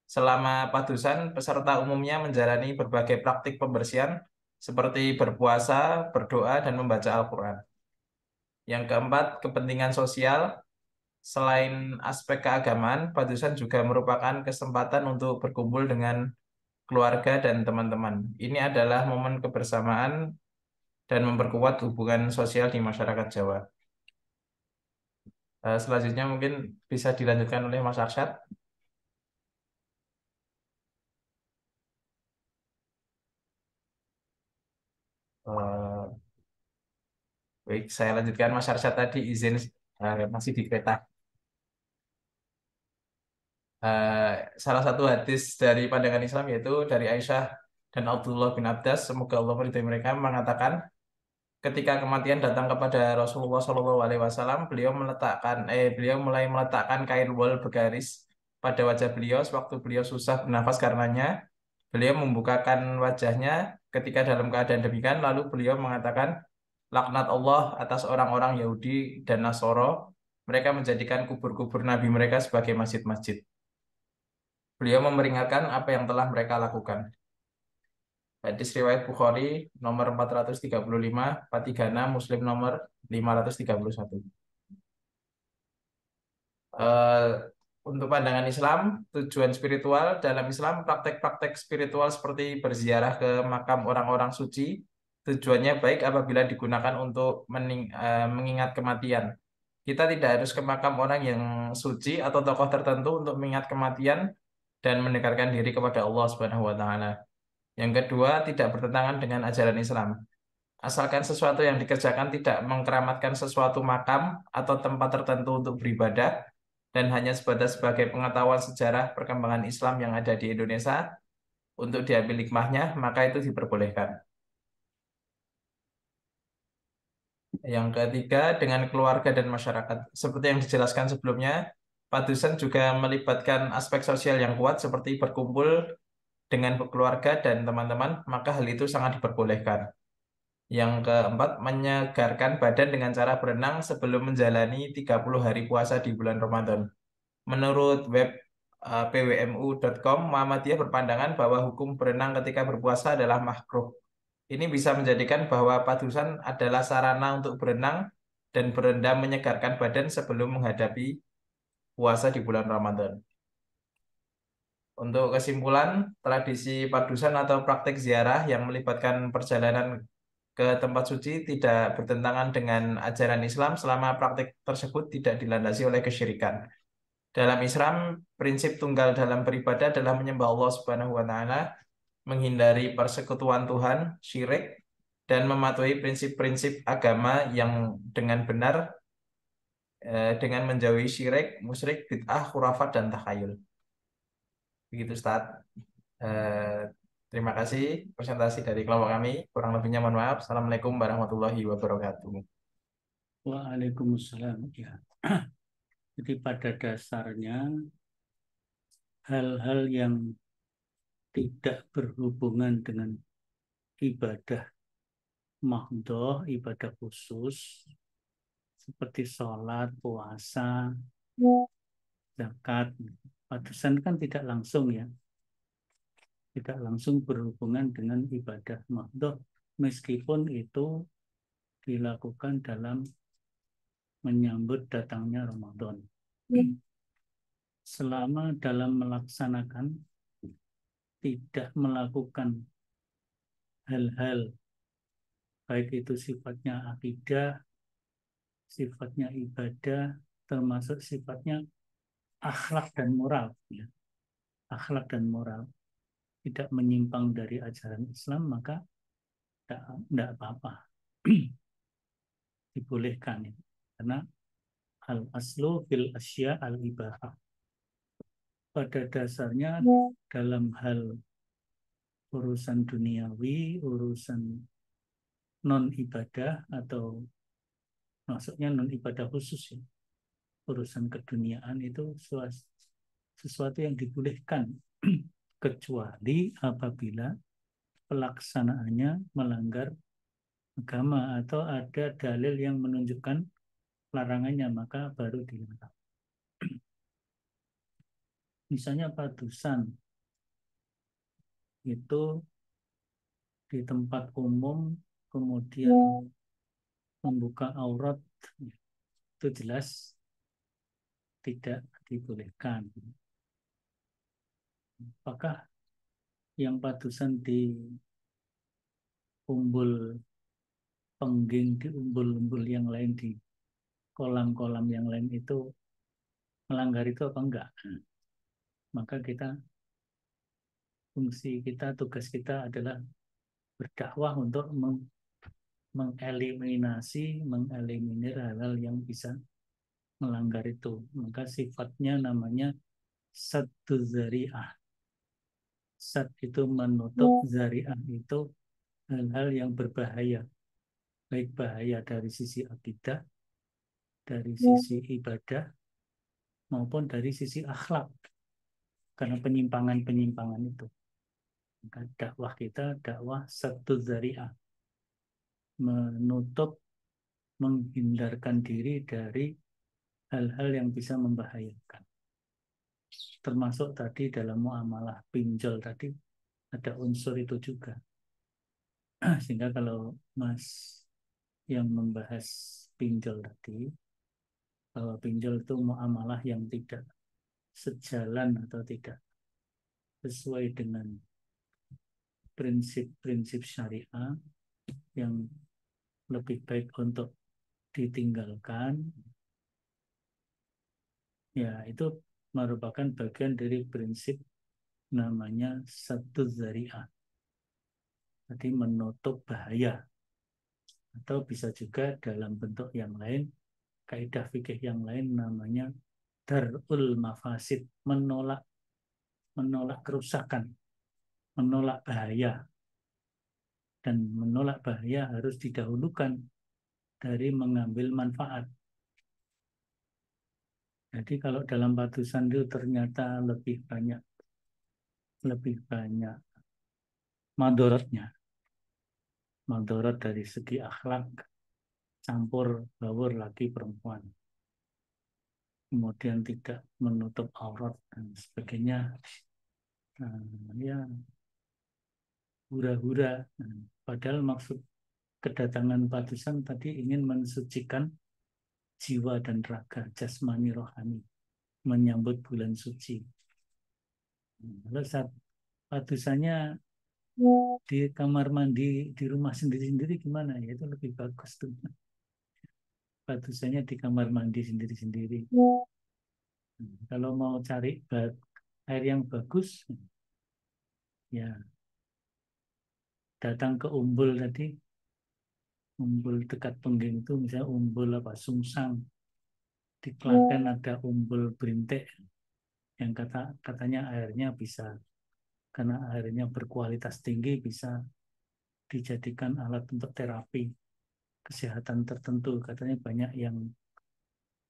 Selama padusan, peserta umumnya menjalani berbagai praktik pembersihan seperti berpuasa, berdoa, dan membaca Al-Quran. Yang keempat, kepentingan sosial. Selain aspek keagamaan, padusan juga merupakan kesempatan untuk berkumpul dengan keluarga dan teman-teman. Ini adalah momen kebersamaan dan memperkuat hubungan sosial di masyarakat Jawa. Selanjutnya mungkin bisa dilanjutkan oleh Mas Arsyad. Baik, saya lanjutkan. Mas Arsyad tadi izin masih di kereta. Salah satu hadis dari pandangan Islam yaitu dari Aisyah dan Abdullah bin Abbas, semoga Allah meridhai mereka, mengatakan ketika kematian datang kepada Rasulullah SAW, beliau mulai meletakkan kain wol bergaris pada wajah beliau sewaktu beliau susah bernafas karenanya. Beliau membukakan wajahnya ketika dalam keadaan demikian, lalu beliau mengatakan, laknat Allah atas orang-orang Yahudi dan Nasoro. Mereka menjadikan kubur-kubur Nabi mereka sebagai masjid-masjid. Beliau memperingatkan apa yang telah mereka lakukan. Hadis riwayat Bukhari nomor 435, 436, Muslim nomor 531. Untuk pandangan Islam, tujuan spiritual dalam Islam, praktek-praktek spiritual seperti berziarah ke makam orang-orang suci, tujuannya baik apabila digunakan untuk mengingat kematian. Kita tidak harus ke makam orang yang suci atau tokoh tertentu untuk mengingat kematian dan mendekatkan diri kepada Allah Subhanahu wa Ta'ala. Yang kedua, tidak bertentangan dengan ajaran Islam. Asalkan sesuatu yang dikerjakan tidak mengkeramatkan sesuatu makam atau tempat tertentu untuk beribadah dan hanya sebatas sebagai pengetahuan sejarah perkembangan Islam yang ada di Indonesia untuk diambil hikmahnya, maka itu diperbolehkan. Yang ketiga, dengan keluarga dan masyarakat. Seperti yang dijelaskan sebelumnya, padusan juga melibatkan aspek sosial yang kuat seperti berkumpul dengan keluarga dan teman-teman, maka hal itu sangat diperbolehkan. Yang keempat, menyegarkan badan dengan cara berenang sebelum menjalani 30 hari puasa di bulan Ramadan. Menurut web pwmu.com, Muhammadiyah berpandangan bahwa hukum berenang ketika berpuasa adalah makruh. Ini bisa menjadikan bahwa padusan adalah sarana untuk berenang dan berendam menyegarkan badan sebelum menghadapi puasa di bulan Ramadan. Untuk kesimpulan, tradisi padusan atau praktik ziarah yang melibatkan perjalanan ke tempat suci tidak bertentangan dengan ajaran Islam selama praktik tersebut tidak dilandasi oleh kesyirikan. Dalam Islam, prinsip tunggal dalam beribadah adalah menyembah Allah Subhanahu wa taala, menghindari persekutuan Tuhan, syirik, dan mematuhi prinsip-prinsip agama yang dengan benar dengan menjauhi syirik, musyrik, bid'ah, khurafat, dan takhayul. Begitu, Ustaz. Terima kasih presentasi dari kelompok kami. Kurang lebihnya mohon maaf. Assalamualaikum warahmatullahi wabarakatuh. Waalaikumsalam. Ya. Jadi pada dasarnya hal-hal yang tidak berhubungan dengan ibadah mahdhah, ibadah khusus seperti sholat, puasa, zakat, padusan kan tidak langsung ya, tidak langsung berhubungan dengan ibadah mahdhah, meskipun itu dilakukan dalam menyambut datangnya Ramadan. Selama dalam melaksanakan tidak melakukan hal-hal baik itu sifatnya akidah, sifatnya ibadah, termasuk sifatnya akhlak dan moral, ya. Akhlak dan moral tidak menyimpang dari ajaran Islam, maka tidak apa-apa. Dibolehkan ya. Karena al aslu fil asya al ibahah. Pada dasarnya dalam hal urusan duniawi, urusan non ibadah atau maksudnya non ibadah khusus ya, urusan keduniaan itu sesuatu yang dibolehkan kecuali apabila pelaksanaannya melanggar agama atau ada dalil yang menunjukkan larangannya, maka baru dilarang. Misalnya padusan itu di tempat umum kemudian membuka aurat, itu jelas tidak dibolehkan. Apakah yang padusan di umbul pengging, di umbul-umbul yang lain, di kolam-kolam yang lain itu melanggar itu apa enggak? Maka fungsi kita, tugas kita adalah berdakwah untuk mengeliminir hal-hal yang bisa melanggar itu. Maka sifatnya namanya saddu zari'ah. Sad itu menutup, zari'ah itu hal-hal yang berbahaya. Baik bahaya dari sisi akidah, dari sisi ibadah, maupun dari sisi akhlak. Karena penyimpangan-penyimpangan itu. Maka dakwah kita, dakwah saddu zari'ah. Menutup, menghindarkan diri dari hal-hal yang bisa membahayakan. Termasuk tadi dalam muamalah pinjol tadi ada unsur itu juga. Sehingga kalau Mas yang membahas pinjol tadi, bahwa pinjol itu muamalah yang tidak sejalan atau tidak sesuai dengan prinsip-prinsip syariah yang lebih baik untuk ditinggalkan, ya itu merupakan bagian dari prinsip namanya saddu zari'ah. Jadi menutup bahaya. Atau bisa juga dalam bentuk yang lain, kaidah fikih yang lain namanya darul mafasid, menolak kerusakan, menolak bahaya. Dan menolak bahaya harus didahulukan dari mengambil manfaat. Jadi kalau dalam padusan itu ternyata lebih banyak lebih banyak madorotnya. Madorot dari segi akhlak, campur baur laki perempuan. Kemudian tidak menutup aurat dan sebagainya. Ya, hura-hura. Padahal maksud kedatangan padusan tadi ingin mensucikan jiwa dan raga, jasmani rohani, menyambut bulan suci. Lalu saat padusannya di kamar mandi di rumah sendiri-sendiri gimana? Ya itu lebih bagus tuh. Padusannya di kamar mandi sendiri-sendiri. Kalau mau cari air yang bagus, ya datang ke umbul tadi, umbul dekat Pengging itu misalnya umbul apa Sungsang. Di Klaten ada umbul Berintik yang katanya airnya bisa, karena airnya berkualitas tinggi, bisa dijadikan alat untuk terapi kesehatan tertentu. Katanya banyak yang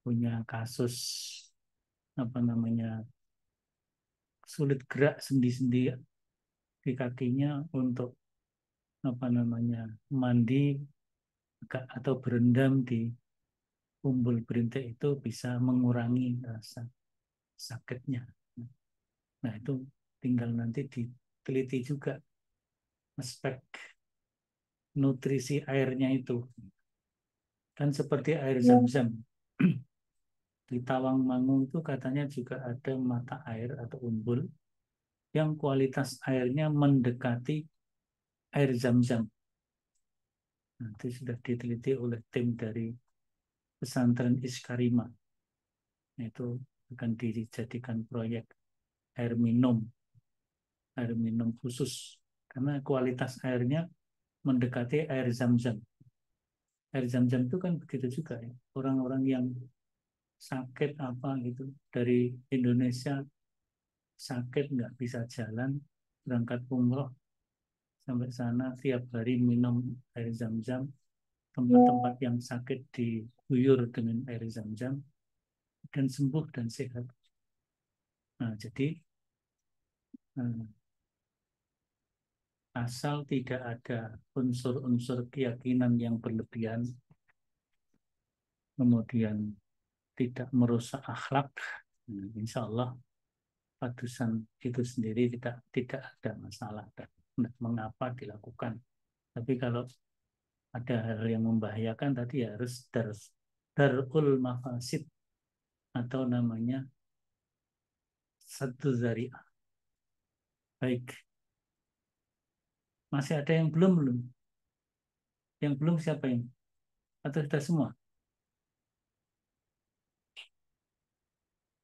punya kasus apa namanya sulit gerak sendi-sendi di kakinya, untuk apa namanya mandi atau berendam di umbul berintik itu bisa mengurangi rasa sakitnya. Nah itu tinggal nanti diteliti juga aspek nutrisi airnya itu. Kan seperti air zam-zam. Di Tawangmangu itu katanya juga ada mata air atau umbul yang kualitas airnya mendekati air zam-zam. Nanti sudah diteliti oleh tim dari pesantren Iskarima. Itu akan dijadikan proyek air minum khusus. Karena kualitas airnya mendekati air zam-zam. Air zam-zam itu kan begitu juga ya. Orang-orang yang sakit apa gitu dari Indonesia, sakit nggak bisa jalan, berangkat umroh sampai sana tiap hari minum air zam-zam, tempat-tempat yang sakit diguyur dengan air zam-zam dan sembuh dan sehat. Nah, jadi asal tidak ada unsur-unsur keyakinan yang berlebihan, kemudian tidak merusak akhlak, insya Allah padusan itu sendiri tidak ada masalah dan mengapa dilakukan. Tapi kalau ada hal yang membahayakan tadi ya harus darul mafasid atau namanya satu zari'ah. Baik, masih ada yang belum? Yang belum siapa ini? Atau sudah semua?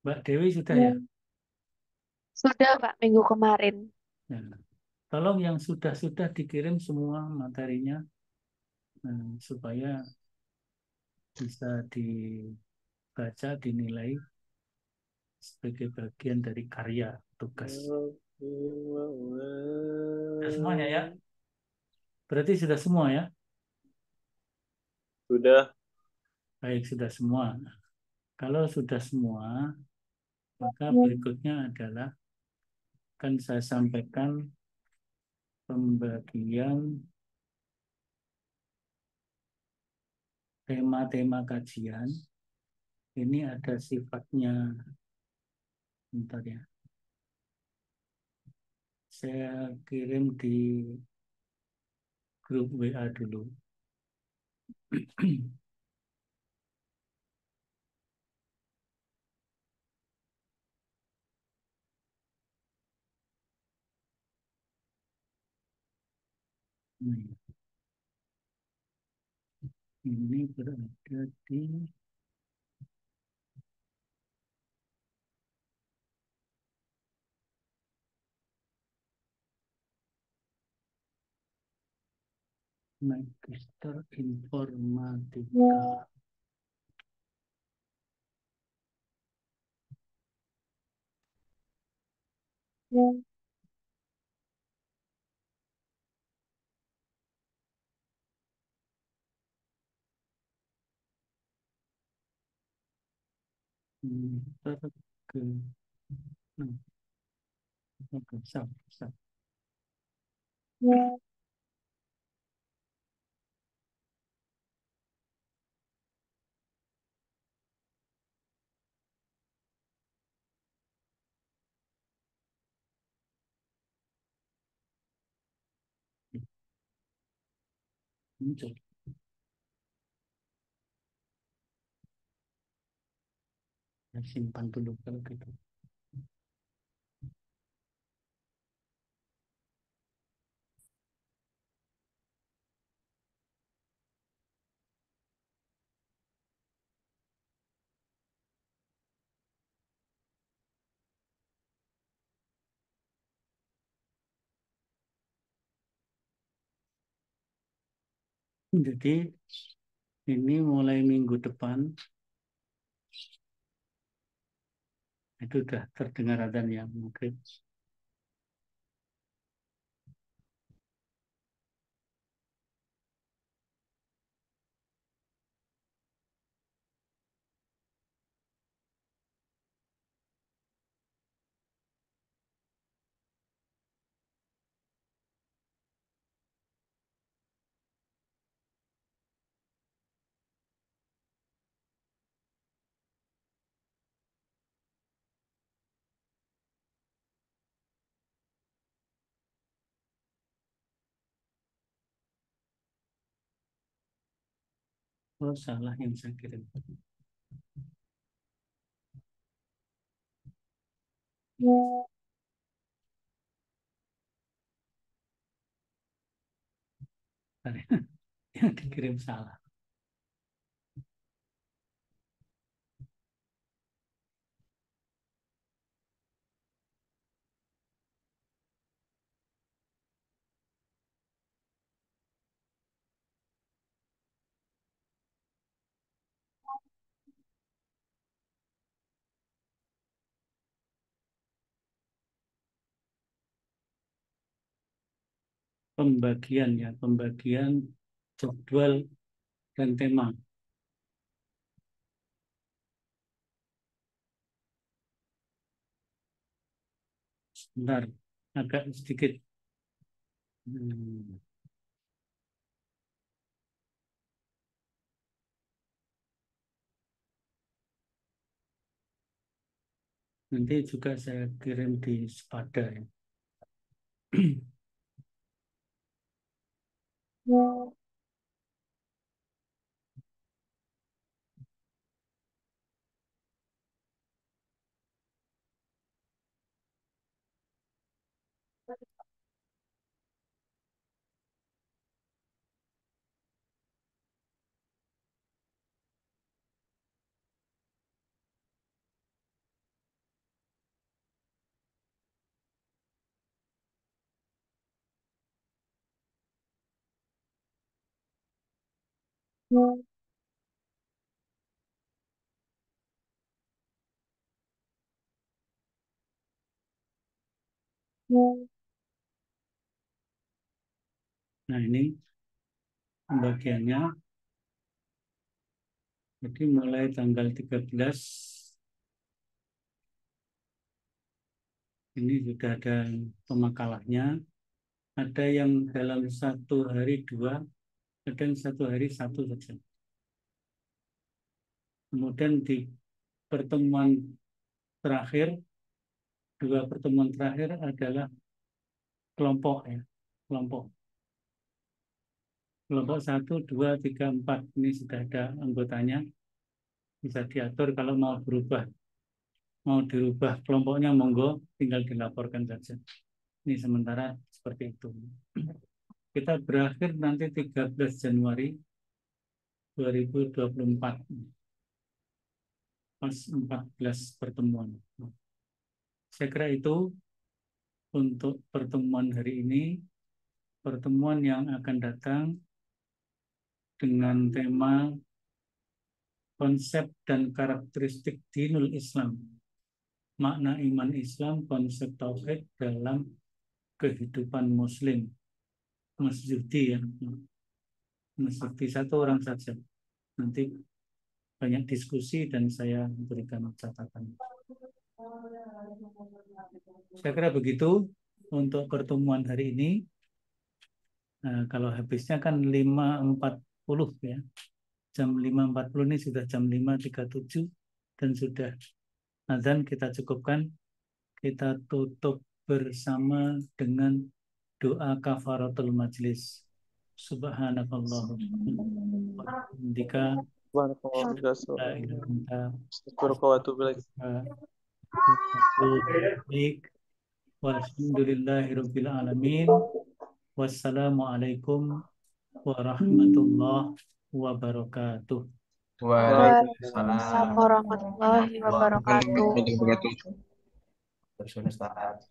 Mbak Dewi sudah ya? Sudah, Pak, minggu kemarin. Nah, tolong yang sudah dikirim semua materinya supaya bisa dibaca, dinilai sebagai bagian dari karya tugas. Sudah semuanya ya? Berarti sudah semua ya? Sudah. Baik, sudah semua. Kalau sudah semua, maka berikutnya adalah akan saya sampaikan pembagian tema-tema kajian. Ini ada sifatnya, bentar ya. Saya kirim di grup WA dulu. Ini berada di Magister Informatika. Semester ke 6. Oke, sah, sah. Muncul. Ya, simpan dulu kalau gitu. Jadi ini mulai minggu depan itu udah terdengar adzan ya maghrib. Oh salah yang saya kirim. Yang dikirim salah. Pembagian ya, pembagian jadwal dan tema. Sebentar, agak sedikit. Hmm, Nanti juga saya kirim di Sepada ya. Nah ini pembagiannya. Jadi mulai tanggal 13 ini sudah ada pemakalahnya. Ada yang dalam satu hari dua, ada yang satu hari satu saja. Kemudian di pertemuan terakhir, dua pertemuan terakhir adalah kelompok ya, kelompok. Kelompok 1, 2, 3, 4 ini sudah ada anggotanya, bisa diatur kalau mau berubah. Mau dirubah kelompoknya monggo, tinggal dilaporkan saja. Ini sementara seperti itu. Kita berakhir nanti 13 Januari 2024. Pas 14 pertemuan. Saya kira itu untuk pertemuan hari ini. Pertemuan yang akan datang dengan tema konsep dan karakteristik dinul Islam. Makna iman Islam, konsep tauhid dalam kehidupan muslim. Mas Yudi ya. Mas Yudi satu orang saja. Nanti banyak diskusi dan saya berikan catatan. Saya kira begitu untuk pertemuan hari ini. Nah, kalau habisnya kan 5.40 ya. Jam 5.40 ini sudah jam 5.37 dan sudah azan, kita cukupkan. Kita tutup bersama dengan doa kafaratul majlis. Subhanakallahumma wa bihamdika Barakallahu asyhadu fika. an la ilaha illa anta Astagfirullah wa atubu ilaik. astaghfiruka wa atubu ilaik. Walhamdulillahirabbil alamin. Wassalamualaikum warahmatullahi wabarakatuh. Waalaikumsalam Waalaikumsalam warahmatullahi wabarakatuh. warahmatullahi wabarakatuh. Terus Ustaz.